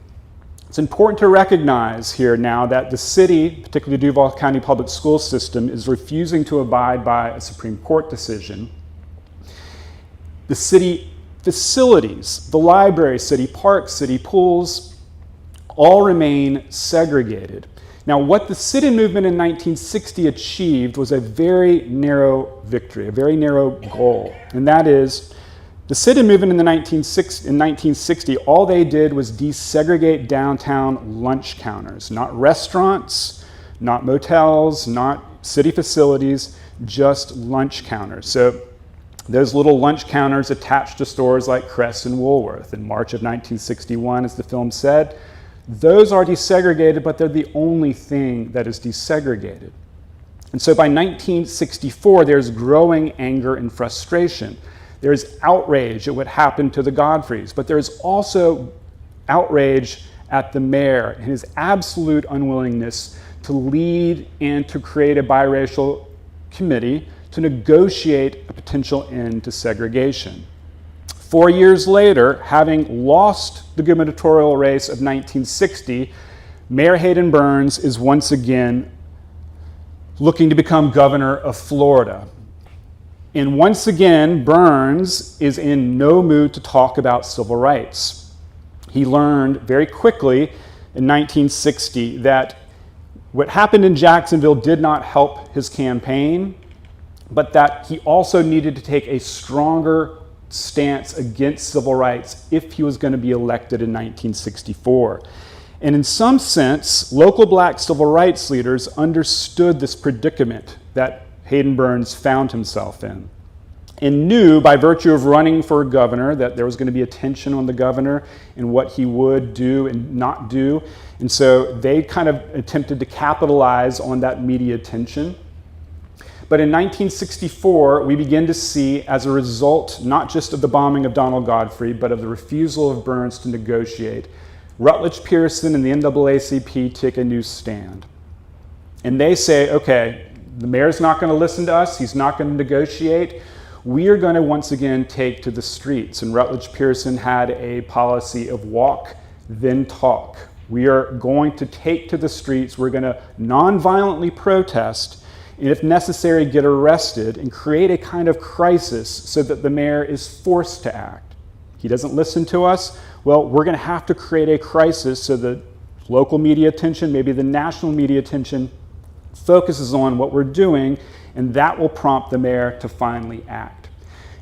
It's important to recognize here now that the city, particularly the Duval County Public School System, is refusing to abide by a Supreme Court decision. The city facilities, the library, city parks, city pools, all remain segregated. Now, what the sit-in movement in 1960 achieved was a very narrow victory, a very narrow goal, and that is the sit-in movement in 1960, all they did was desegregate downtown lunch counters, not restaurants, not motels, not city facilities, just lunch counters. So those little lunch counters attached to stores like Crest and Woolworth in March of 1961, as the film said, those are desegregated, but they're the only thing that is desegregated. And so by 1964, there's growing anger and frustration. There's outrage at what happened to the Godfreys, but there's also outrage at the mayor and his absolute unwillingness to lead and to create a biracial committee to negotiate a potential end to segregation. 4 years later, having lost the gubernatorial race of 1960, Mayor Hayden Burns is once again looking to become governor of Florida. And once again, Burns is in no mood to talk about civil rights. He learned very quickly in 1960 that what happened in Jacksonville did not help his campaign, but that he also needed to take a stronger stance against civil rights if he was going to be elected in 1964. And in some sense, local black civil rights leaders understood this predicament that Hayden Burns found himself in, and knew by virtue of running for governor that there was going to be a tension on the governor and what he would do and not do. And so they kind of attempted to capitalize on that media tension. But in 1964, we begin to see, as a result, not just of the bombing of Donald Godfrey, but of the refusal of Burns to negotiate, Rutledge Pearson and the NAACP take a new stand. And they say, okay, the mayor's not going to listen to us. He's not going to negotiate. We are going to once again take to the streets. And Rutledge Pearson had a policy of walk, then talk. We are going to take to the streets. We're going to non-violently protest, and if necessary, get arrested and create a kind of crisis so that the mayor is forced to act. He doesn't listen to us. Well, we're going to have to create a crisis so that local media attention, maybe the national media attention, focuses on what we're doing, and that will prompt the mayor to finally act.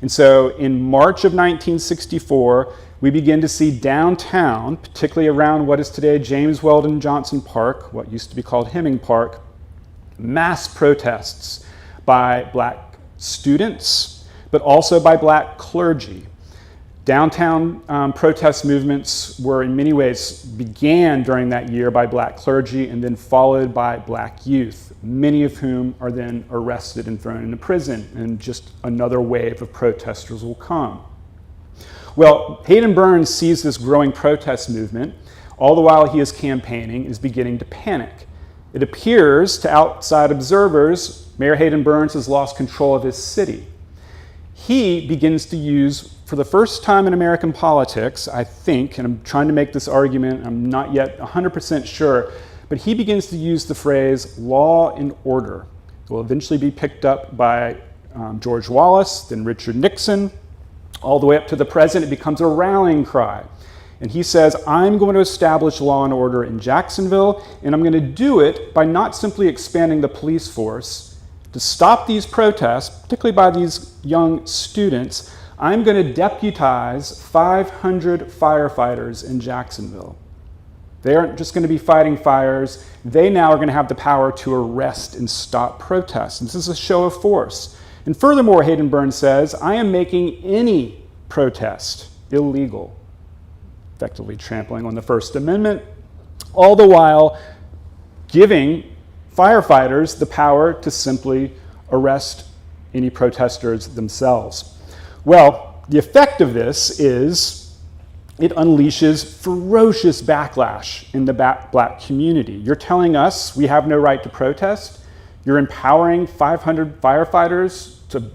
And so in March of 1964, we begin to see downtown, particularly around what is today James Weldon Johnson Park, what used to be called Hemming Park, mass protests by black students, but also by black clergy. Downtown protest movements were in many ways began during that year by black clergy and then followed by black youth, many of whom are then arrested and thrown into prison, and just another wave of protesters will come. Well, Hayden Burns sees this growing protest movement, all the while he is campaigning, is beginning to panic. It appears to outside observers, Mayor Hayden Burns has lost control of his city. He begins to use, for the first time in American politics, I think, and I'm trying to make this argument, I'm not yet 100% sure, but he begins to use the phrase law and order. It will eventually be picked up by George Wallace, then Richard Nixon, all the way up to the present. It becomes a rallying cry. And he says, I'm going to establish law and order in Jacksonville, and I'm going to do it by not simply expanding the police force. To stop these protests, particularly by these young students, I'm going to deputize 500 firefighters in Jacksonville. They aren't just going to be fighting fires. They now are going to have the power to arrest and stop protests. And this is a show of force. And furthermore, Hayden Burns says, I am making any protest illegal, effectively trampling on the First Amendment, all the while giving firefighters the power to simply arrest any protesters themselves. Well, the effect of this is it unleashes ferocious backlash in the black community. You're telling us we have no right to protest? You're empowering 500 firefighters to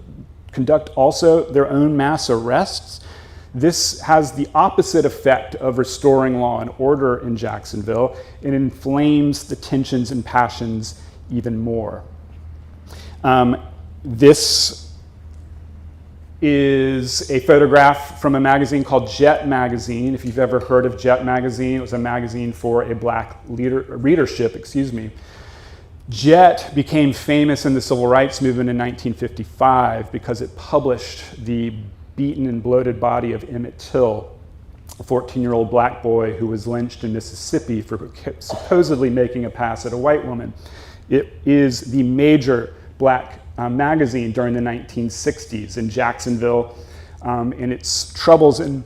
conduct also their own mass arrests? This has the opposite effect of restoring law and order in Jacksonville. It inflames the tensions and passions even more. This is a photograph from a magazine called Jet Magazine. If you've ever heard of Jet Magazine, it was a magazine for a black readership. Jet became famous in the Civil Rights Movement in 1955 because it published the beaten and bloated body of Emmett Till, a 14-year-old black boy who was lynched in Mississippi for supposedly making a pass at a white woman. It is the major black magazine during the 1960s in Jacksonville, and its troubles in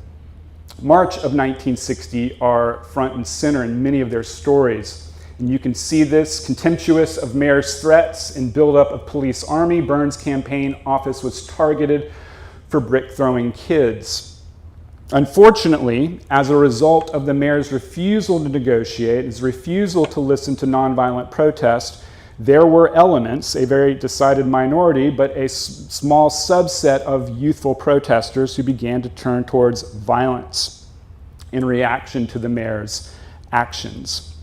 March of 1960 are front and center in many of their stories. And you can see this, contemptuous of mayor's threats and buildup of police army. Burns' campaign office was targeted for brick-throwing kids. Unfortunately, as a result of the mayor's refusal to negotiate, his refusal to listen to nonviolent protest, there were elements, a very decided minority, but a small subset of youthful protesters who began to turn towards violence in reaction to the mayor's actions.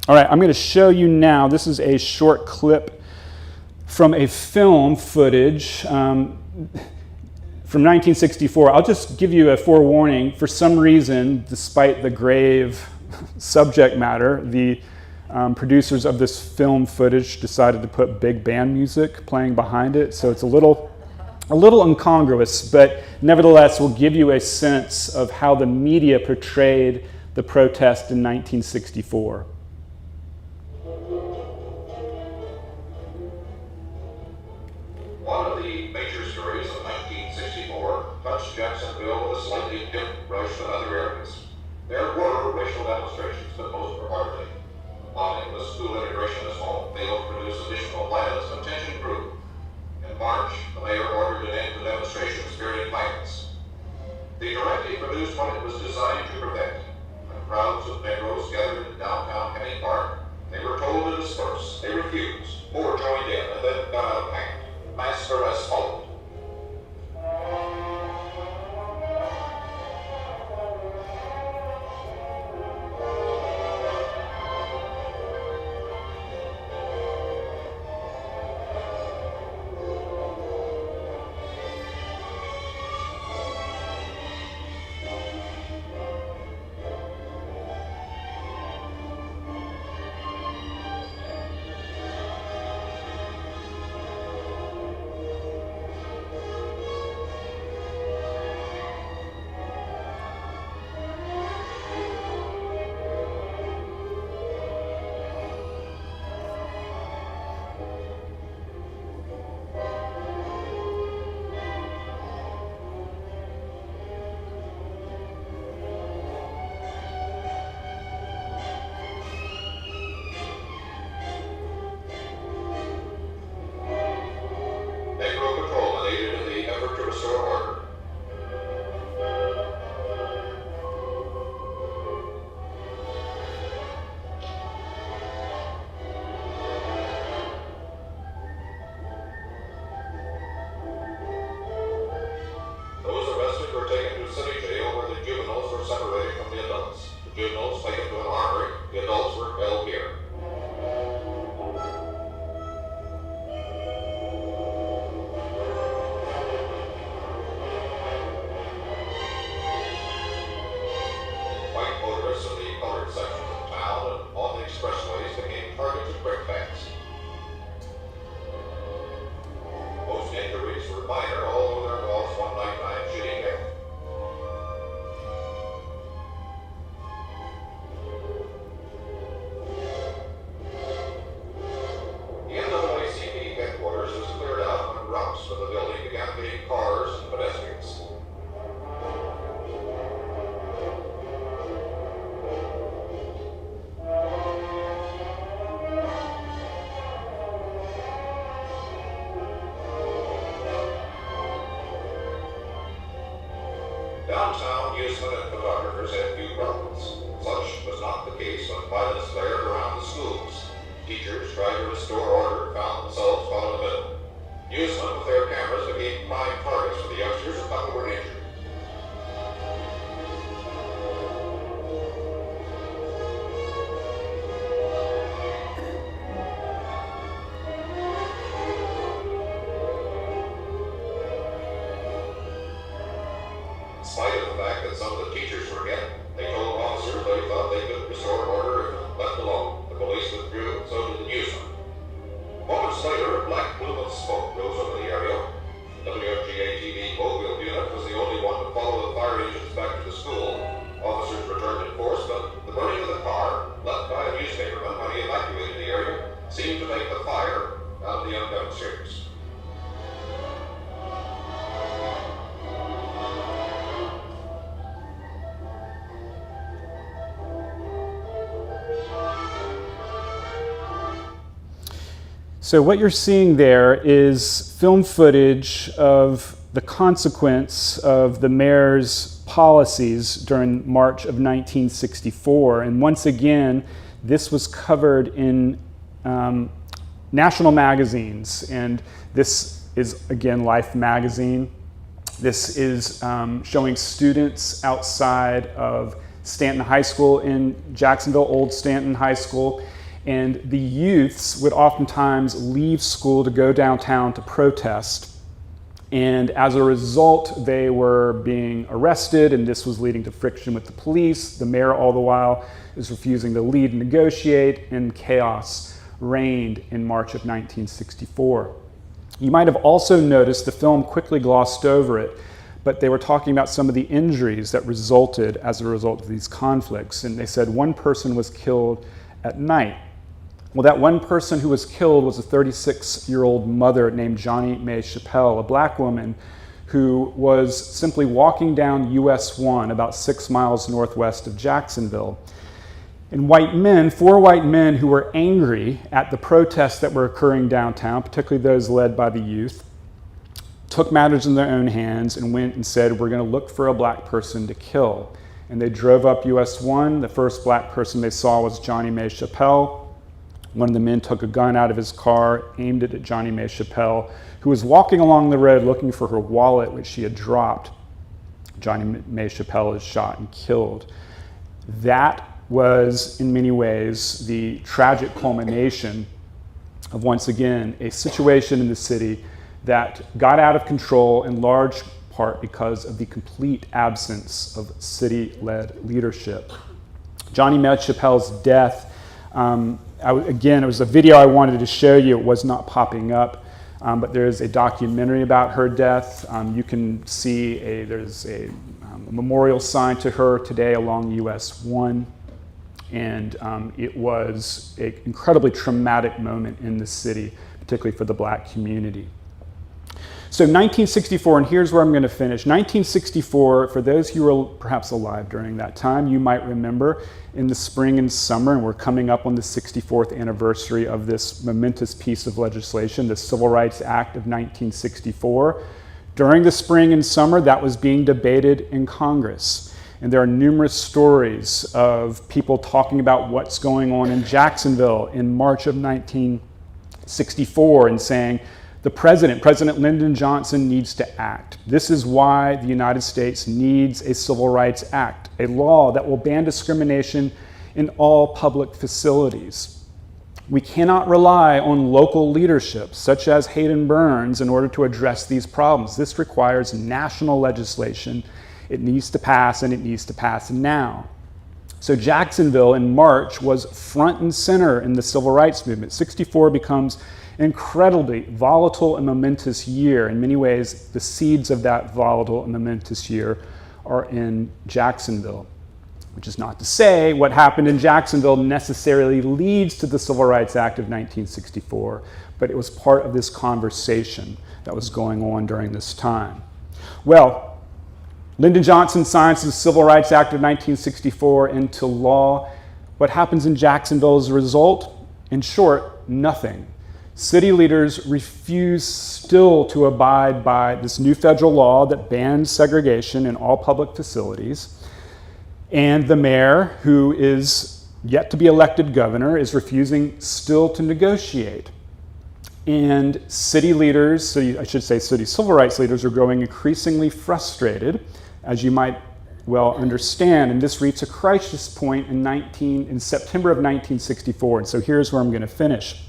All right, I'm going to show you now, this is a short clip from a film footage from 1964. I'll just give you a forewarning. For some reason, despite the grave subject matter, the producers of this film footage decided to put big band music playing behind it, so it's a little incongruous, but nevertheless will give you a sense of how the media portrayed the protest in 1964. One of the major stories of 1964 touched Jacksonville with a slightly different brush than other areas. There were racial demonstrations, but most were hardly. Bombing of the school integrationist home failed to produce additional violence, and tension grew. In March, the mayor ordered an end to demonstrations fearing violence. The directive produced what it was designed to prevent. When crowds of Negroes gathered in downtown Hemming Park, they were told to disperse. They refused. More joined in and then got out of hand. Mass arrests followed. Juveniles taken to an armory. The adults were held here. White motorists in the colored sections of town and on the expressways became targets of brickbats. Most injuries were minor, although there was one nighttime shooting death. The NAACP headquarters was cleared out when routes for the building began hitting cars and pedestrians. Downtown, newsmen and photographers had few problems. Such was not the case when violence flared around the schools. Teachers tried to restore order and found themselves caught in the middle. Newsmen with their cameras became prime targets for the youngsters, a couple were injured. In spite of the fact that some of the teachers were hit, they told officers they thought they could restore order if left alone. The police withdrew, and so did the newsmen. Moments later, a black plume of smoke rose over the area. The WFGA-TV mobile unit was the only one to follow the fire engines back to the school. Officers returned in force, but the burning of the car, left by a newspaperman when he evacuated the area, seemed to make the fire out of the ungunned series. So what you're seeing there is film footage of the consequence of the mayor's policies during March of 1964. And once again, this was covered in national magazines. And this is, again, Life magazine. This is showing students outside of Stanton High School in Jacksonville, Old Stanton High School. And the youths would oftentimes leave school to go downtown to protest. And as a result, they were being arrested, and this was leading to friction with the police. The mayor, all the while, is refusing to lead and negotiate, and chaos reigned in March of 1964. You might have also noticed the film quickly glossed over it, but they were talking about some of the injuries that resulted as a result of these conflicts. And they said one person was killed at night. Well, that one person who was killed was a 36-year-old mother named Johnny Mae Chappelle, a black woman who was simply walking down US 1 about 6 miles northwest of Jacksonville. And four white men who were angry at the protests that were occurring downtown, particularly those led by the youth, took matters in their own hands and went and said, we're going to look for a black person to kill. And they drove up US 1. The first black person they saw was Johnny Mae Chappelle. One of the men took a gun out of his car, aimed it at Johnny Mae Chappelle, who was walking along the road looking for her wallet, which she had dropped. Johnny Mae Chappelle is shot and killed. That was, in many ways, the tragic culmination of, once again, a situation in the city that got out of control in large part because of the complete absence of city-led leadership. Johnny Mae Chappelle's death, again, it was a video I wanted to show you. It was not popping up, but there's a documentary about her death. You can see there's a memorial sign to her today along US 1. And it was an incredibly traumatic moment in the city, particularly for the black community. So 1964, and here's where I'm going to finish. 1964, for those who were perhaps alive during that time, you might remember in the spring and summer, and we're coming up on the 64th anniversary of this momentous piece of legislation, the Civil Rights Act of 1964. During the spring and summer, that was being debated in Congress. And there are numerous stories of people talking about what's going on in Jacksonville in March of 1964 and saying, The president, President Lyndon Johnson, needs to act. This is why the United States needs a Civil Rights Act, a law that will ban discrimination in all public facilities. We cannot rely on local leadership, such as Hayden Burns, in order to address these problems. This requires national legislation. It needs to pass, and it needs to pass now. So Jacksonville in March was front and center in the civil rights movement. 64 becomes an incredibly volatile and momentous year. In many ways, the seeds of that volatile and momentous year are in Jacksonville. Which is not to say what happened in Jacksonville necessarily leads to the Civil Rights Act of 1964, but it was part of this conversation that was going on during this time. Well, Lyndon Johnson signs the Civil Rights Act of 1964 into law. What happens in Jacksonville as a result? In short, nothing. City leaders refuse still to abide by this new federal law that bans segregation in all public facilities. And the mayor, who is yet to be elected governor, is refusing still to negotiate. And city leaders, city civil rights leaders, are growing increasingly frustrated, as you might well understand. And this reached a crisis point in September of 1964. And so here's where I'm going to finish.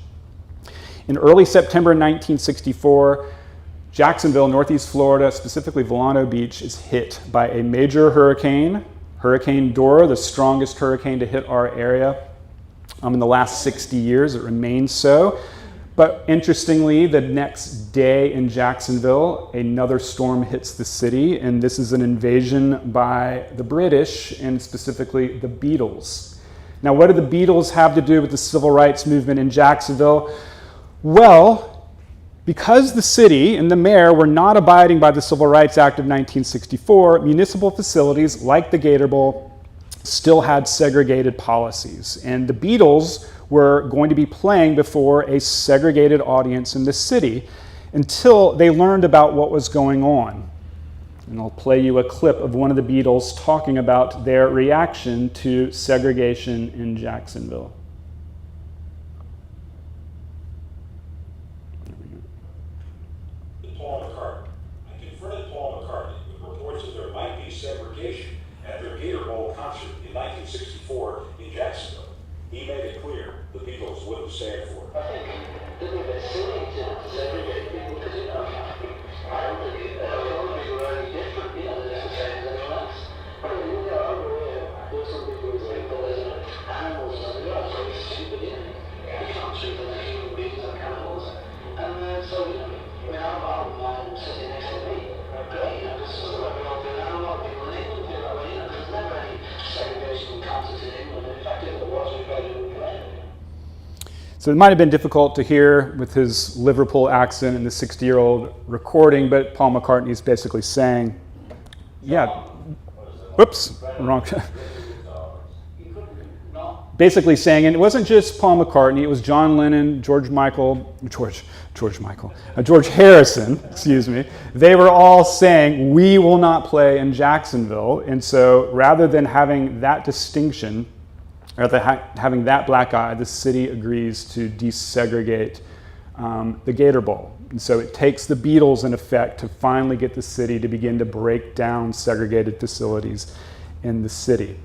In early September 1964, Jacksonville, Northeast Florida, specifically Volcano Beach, is hit by a major hurricane, Hurricane Dora, the strongest hurricane to hit our area in the last 60 years. It remains so. But interestingly, the next day in Jacksonville, another storm hits the city, and this is an invasion by the British, and specifically the Beatles. Now, what do the Beatles have to do with the civil rights movement in Jacksonville? Well, because the city and the mayor were not abiding by the Civil Rights Act of 1964, municipal facilities like the Gator Bowl still had segregated policies. And the Beatles were going to be playing before a segregated audience in the city until they learned about what was going on. And I'll play you a clip of one of the Beatles talking about their reaction to segregation in Jacksonville. Segregation at their Gator Bowl concert in 1964 in Jacksonville. He made it clear the Beatles wouldn't stand for it. I think it would be silly to segregate people because, I don't think all people are any different, they're just the same as anyone else. I mean, over here, there's some people who think that there's animals and something else, so it's stupid, You can't treat them like human beings like animals. And so, I don't mind sitting next to me. But, this is what we're all doing. A lot of people in England do that way, there's never any segregation concerts in England. In fact, if there was, we'd go to England. So it might have been difficult to hear with his Liverpool accent and the 60-year-old recording, but Paul McCartney is basically saying, whoops, wrong. Basically saying, and it wasn't just Paul McCartney, it was John Lennon, George Harrison, excuse me. They were all saying, we will not play in Jacksonville. And so rather than having that distinction, or having that black eye, the city agrees to desegregate the Gator Bowl. And so it takes the Beatles, in effect, to finally get the city to begin to break down segregated facilities in the city.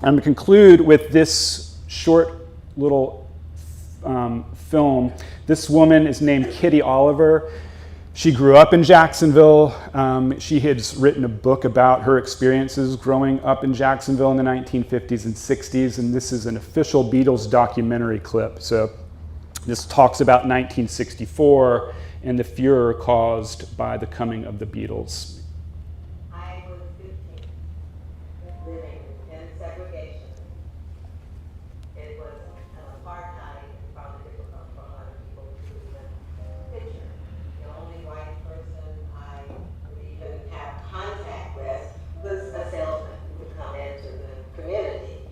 I'm going to conclude with this short little film. This woman is named Kitty Oliver. She grew up in Jacksonville. She had written a book about her experiences growing up in Jacksonville in the 1950s and 60s, and this is an official Beatles documentary clip. So this talks about 1964 and the furor caused by the coming of the Beatles. I was 15, living in segregation. It was an apartheid, probably difficult for a lot of people to even picture. The only white person I would even have contact with was a salesman who would come into the community.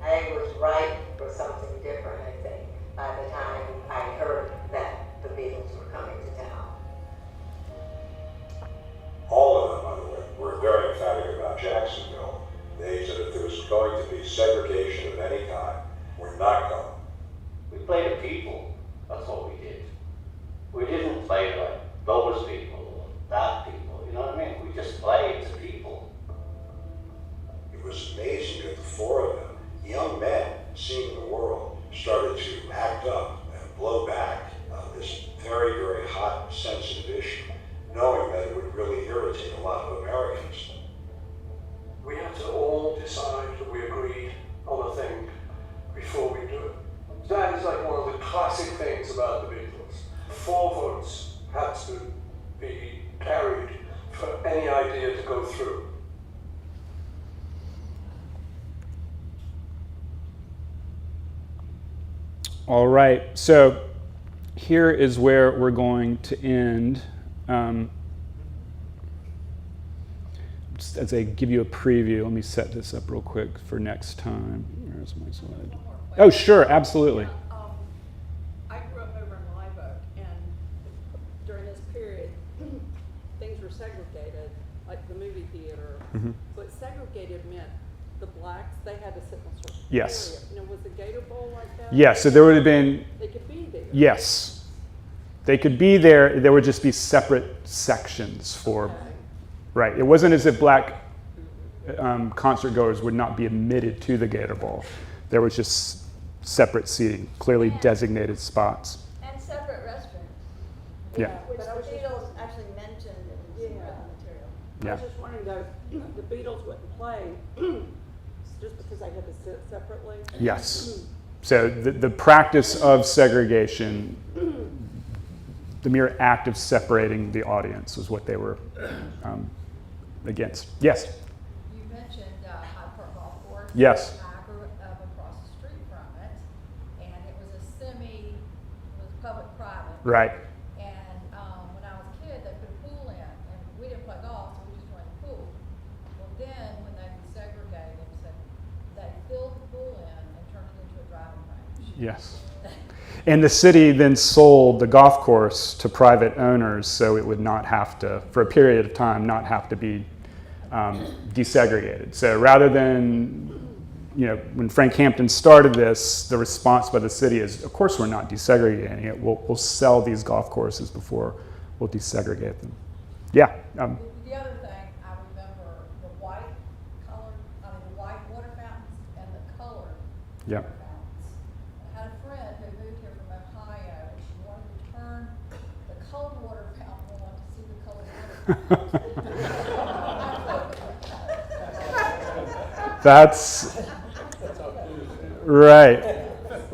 I was ripe for something different, I think, by the time I heard that the Beatles were coming to town. All of them, by the way, were very emphatic about Jacksonville. They said if there was going to be segregation of any kind, we're not going. We played the people. That's what we did. those people, that people, you know what I mean? We just played to people. It was amazing that the four of them, young men seeing the world, started to act up and blow back this very, very hot, sensitive issue, knowing that it would really irritate a lot of Americans. We had to all decide that we agreed on a thing before we do it. That is like one of the classic things about the Beatles. 4 votes had to be carried for any idea to go through. All right, so here is where we're going to end. Just as I give you a preview, let me set this up real quick for next time. Where's my slide? Oh, sure, absolutely. I grew up over in Live Oak, and during this period, things were segregated, like the movie theater. Mm-hmm. But segregated meant the blacks, they had to sit in a certain Yes. area. You know, was the Gator Bowl like that? Yes, so there would have been, They could be there. yes. They could be there, there would just be separate sections for, Okay. right. It wasn't as if black concert goers would not be admitted to the Gator Bowl. There was just separate seating, clearly designated spots. And separate restrooms, Yeah. which But I was the just- Beatles actually mentioned in the written material. I Yeah. was just wondering though, the Beatles wouldn't play just because they had to sit separately? Yes. So the practice of segregation, the mere act of separating the audience was what they were against. Yes? You mentioned Hyde Park Golf Course. Yes. I grew up across the street from it, and it was it was public-private. Right. And when I was a kid, they put a pool in, and we didn't play golf, so we just joined the pool. Well, then, when they desegregated, they filled the pool in and turned it into a driving range. Yes. And the city then sold the golf course to private owners, so it would not have to, for a period of time, not have to be desegregated. So rather than, you know, when Frank Hampton started this, the response by the city is, of course we're not desegregating it. We'll sell these golf courses before we'll desegregate them. Yeah. The other thing, I remember the white water fountains and the colored Yeah. water fountains. I had a friend who moved here from Ohio, and she wanted to turn the colored water fountain on to see the colored water fountain. That's right.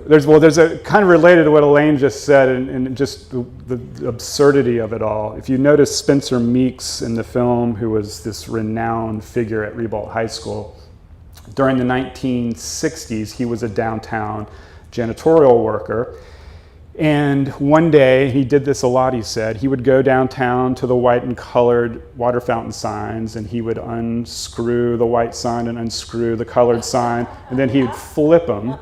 There's a kind of related to what Elaine just said, and just the absurdity of it all. If you notice Spencer Meeks in the film, who was this renowned figure at Ribault High School, during the 1960s, he was a downtown janitorial worker. And one day, he did this a lot, he said, he would go downtown to the white and colored water fountain signs, and he would unscrew the white sign and unscrew the colored sign, and then he would flip them,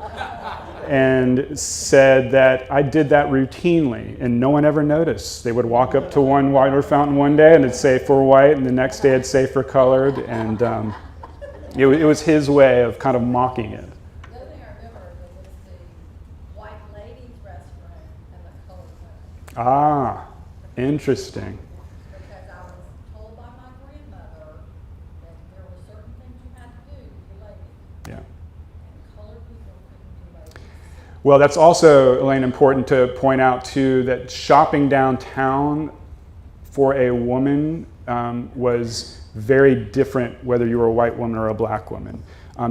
and said that I did that routinely, and no one ever noticed. They would walk up to one water fountain one day, and it'd say for white, and the next day it'd say for colored, and it was his way of kind of mocking it. The other thing I remember was the white ladies' restroom and the colored women. Ah, interesting. Because I was told by my grandmother that there were certain things you had to do to be ladies, Yeah. and colored people couldn't be ladies. Well, that's also, Elaine, important to point out too, that shopping downtown for a woman was very different whether you were a white woman or a black woman.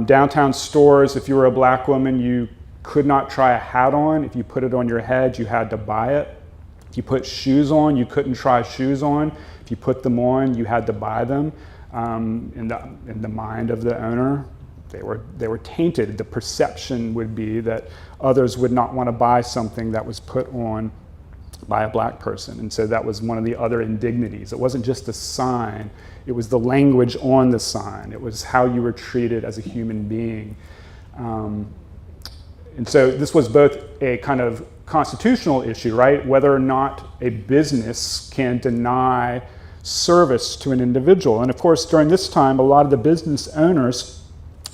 Downtown stores, if you were a black woman, you could not try a hat on. If you put it on your head, you had to buy it. If you put shoes on, you couldn't try shoes on. If you put them on, you had to buy them. In the mind of the owner, they were tainted. The perception would be that others would not want to buy something that was put on by a black person. And so that was one of the other indignities. It wasn't just a sign, it was the language on the sign. It was how you were treated as a human being. And so this was both a kind of constitutional issue, right? Whether or not a business can deny service to an individual. And of course, during this time, a lot of the business owners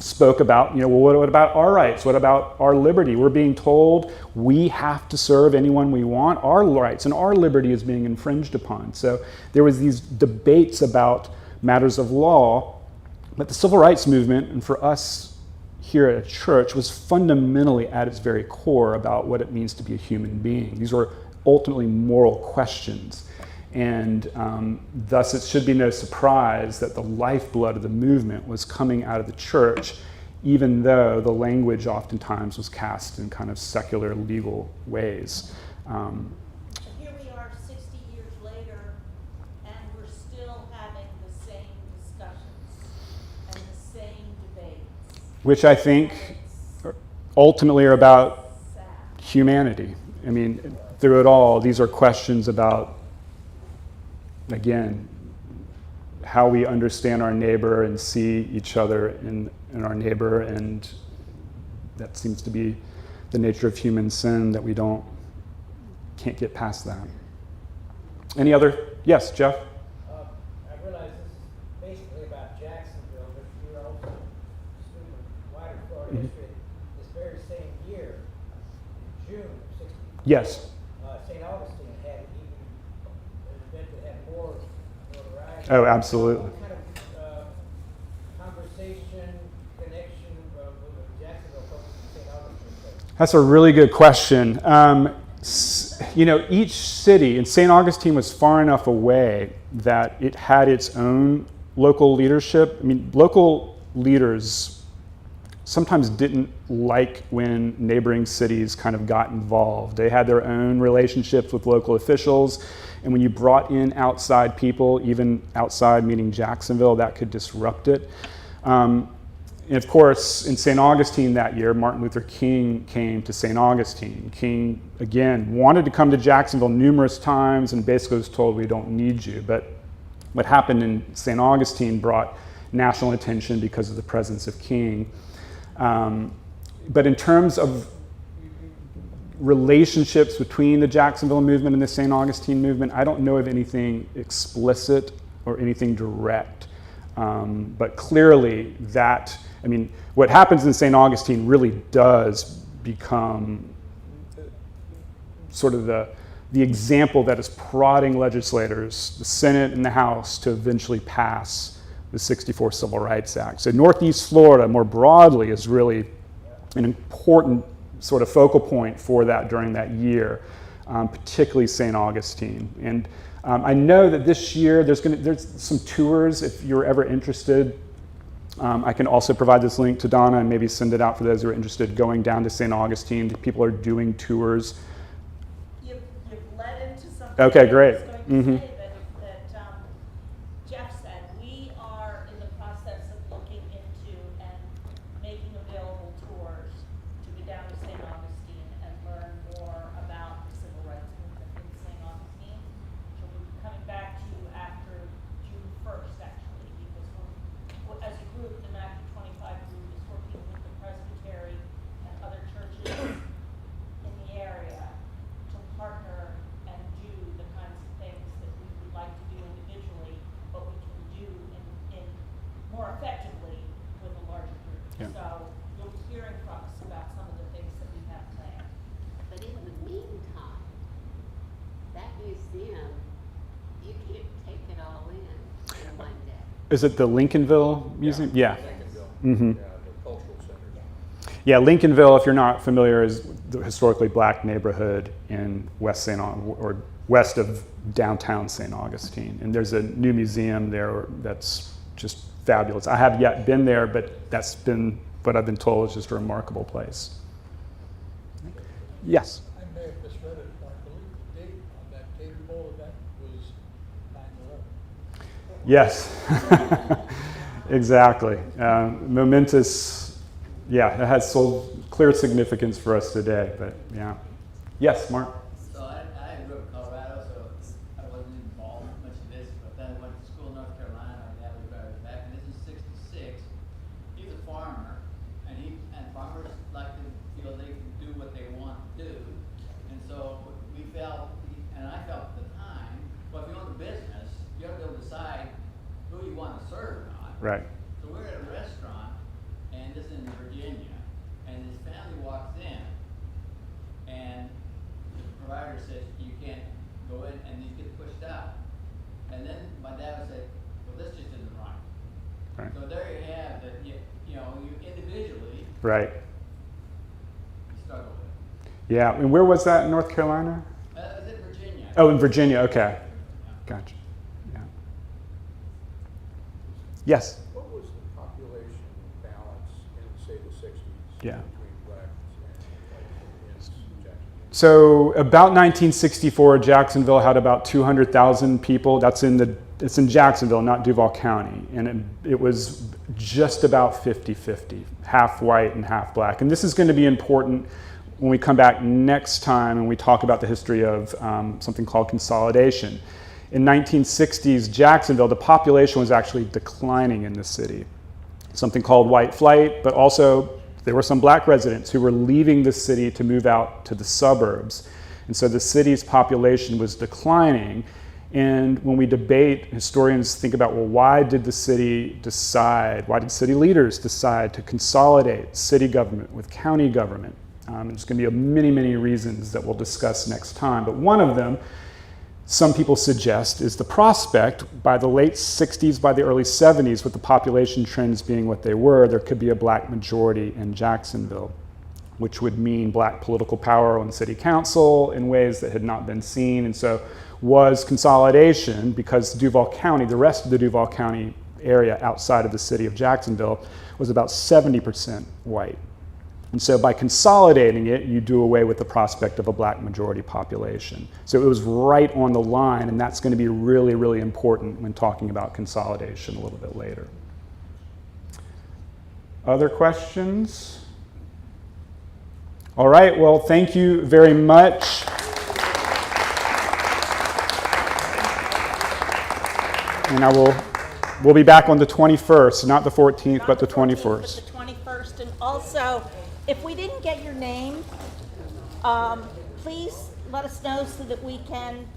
spoke about, well, what about our rights? What about our liberty? We're being told we have to serve anyone we want. Our rights and our liberty is being infringed upon. So there was these debates about matters of law, but the civil rights movement, and for us here at a church, was fundamentally at its very core about what it means to be a human being. These were ultimately moral questions. And thus it should be no surprise that the lifeblood of the movement was coming out of the church, even though the language oftentimes was cast in kind of secular legal ways. Here we are 60 years later, and we're still having the same discussions and the same debates. Which I think ultimately are about humanity. I mean, through it all, these are questions about, again, how we understand our neighbor and see each other in our neighbor, and that seems to be the nature of human sin, that we can't get past that. Any other? Yes, Jeff? I realize this is basically about Jacksonville, but you're also a student of wider Florida history. This very same year, in June of 60. Yes. St. Augustine had even an event that had more notoriety. Oh, absolutely. What kind of conversation, connection with Jacksonville folks and St. Augustine? That's a really good question. Each city, and St. Augustine was far enough away that it had its own local leadership. I mean, local leaders sometimes didn't like when neighboring cities kind of got involved. They had their own relationships with local officials, and when you brought in outside people, even outside meaning Jacksonville, that could disrupt it. And of course, in St. Augustine that year, Martin Luther King came to St. Augustine. King, again, wanted to come to Jacksonville numerous times and basically was told, we don't need you. But what happened in St. Augustine brought national attention because of the presence of King. But in terms of relationships between the Jacksonville movement and the St. Augustine movement, I don't know of anything explicit or anything direct. But clearly what happens in St. Augustine really does become sort of the example that is prodding legislators, the Senate and the House, to eventually pass the '64 Civil Rights Act. So Northeast Florida, more broadly, is really an important sort of focal point for that during that year, particularly St. Augustine. And I know that this year there's some tours if you're ever interested. I can also provide this link to Donna and maybe send it out for those who are interested going down to St. Augustine. People are doing tours. You've led into something. Okay, great. I was going to say that Jeff said, we are in the process of looking into and making available tours to go down to St. Augustine and learn more about the civil rights movement in St. Augustine. So we'll be coming back to you after June 1st, actually, because as a group, the MAC 25 group is working with the Presbytery and other churches in the area to partner and do the kinds of things that we would like to do individually, but we can do in more effectively with a larger group. Yeah. So you'll be hearing from us about some of the things that we have planned. But in the meantime, that museum, you can't take it all in one day. Is it the Lincolnville Museum? Yeah. Mm-hmm. The cultural center. Yeah, Lincolnville, if you're not familiar, is the historically black neighborhood in west of downtown St. Augustine. And there's a new museum there that's just fabulous. I have yet been there, but that's been what I've been told is just a remarkable place. Yes? I may have misread it, but I believe the date on that Tater Bowl event was 9/11. Yes, exactly. Momentous, it has so clear significance for us today, but yeah. Yes, Mark? So I grew up in Colorado, so I wasn't involved in much of this, but then I went to school in North Carolina. My dad was driving back, and this is '66. He's a farmer, and farmers like to feel they can do what they want to do. And so we felt, and I felt at the time, well, if you own a business, you have to decide who you want to serve or not. Right. So we're at a restaurant, and supervisor says you can't go in, and these get pushed out. And then my dad would say, well, this just isn't right. Right. So there you have that, you individually, Right. you struggle with. Yeah. And where was that in North Carolina? Is it Virginia? Oh, in Virginia. Okay. Gotcha. Yeah. Yes. What was the population balance in, say, the 60s Yeah. between blacks and whites in Jacksonville? So about 1964, Jacksonville had about 200,000 people. It's in Jacksonville, not Duval County. And it was just about 50-50, half white and half black. And this is going to be important when we come back next time and we talk about the history of something called consolidation. In 1960s Jacksonville, the population was actually declining in the city. Something called white flight, but also there were some black residents who were leaving the city to move out to the suburbs. And so the city's population was declining. And when we debate, historians think about, well, why did city leaders decide to consolidate city government with county government? There's going to be many, many reasons that we'll discuss next time. But one of them, some people suggest, is the prospect by the late 60s, by the early 70s, with the population trends being what they were, there could be a black majority in Jacksonville, which would mean black political power on city council in ways that had not been seen. And so was consolidation, because Duval County, the rest of the Duval County area outside of the city of Jacksonville, was about 70% white. And so by consolidating it, you do away with the prospect of a black majority population. So it was right on the line, and that's going to be really, really important when talking about consolidation a little bit later. Other questions? All right, well, thank you very much. And we'll be back on the 21st, not the 14th, but the 21st. But the 21st. And also, if we didn't get your name, please let us know so that we can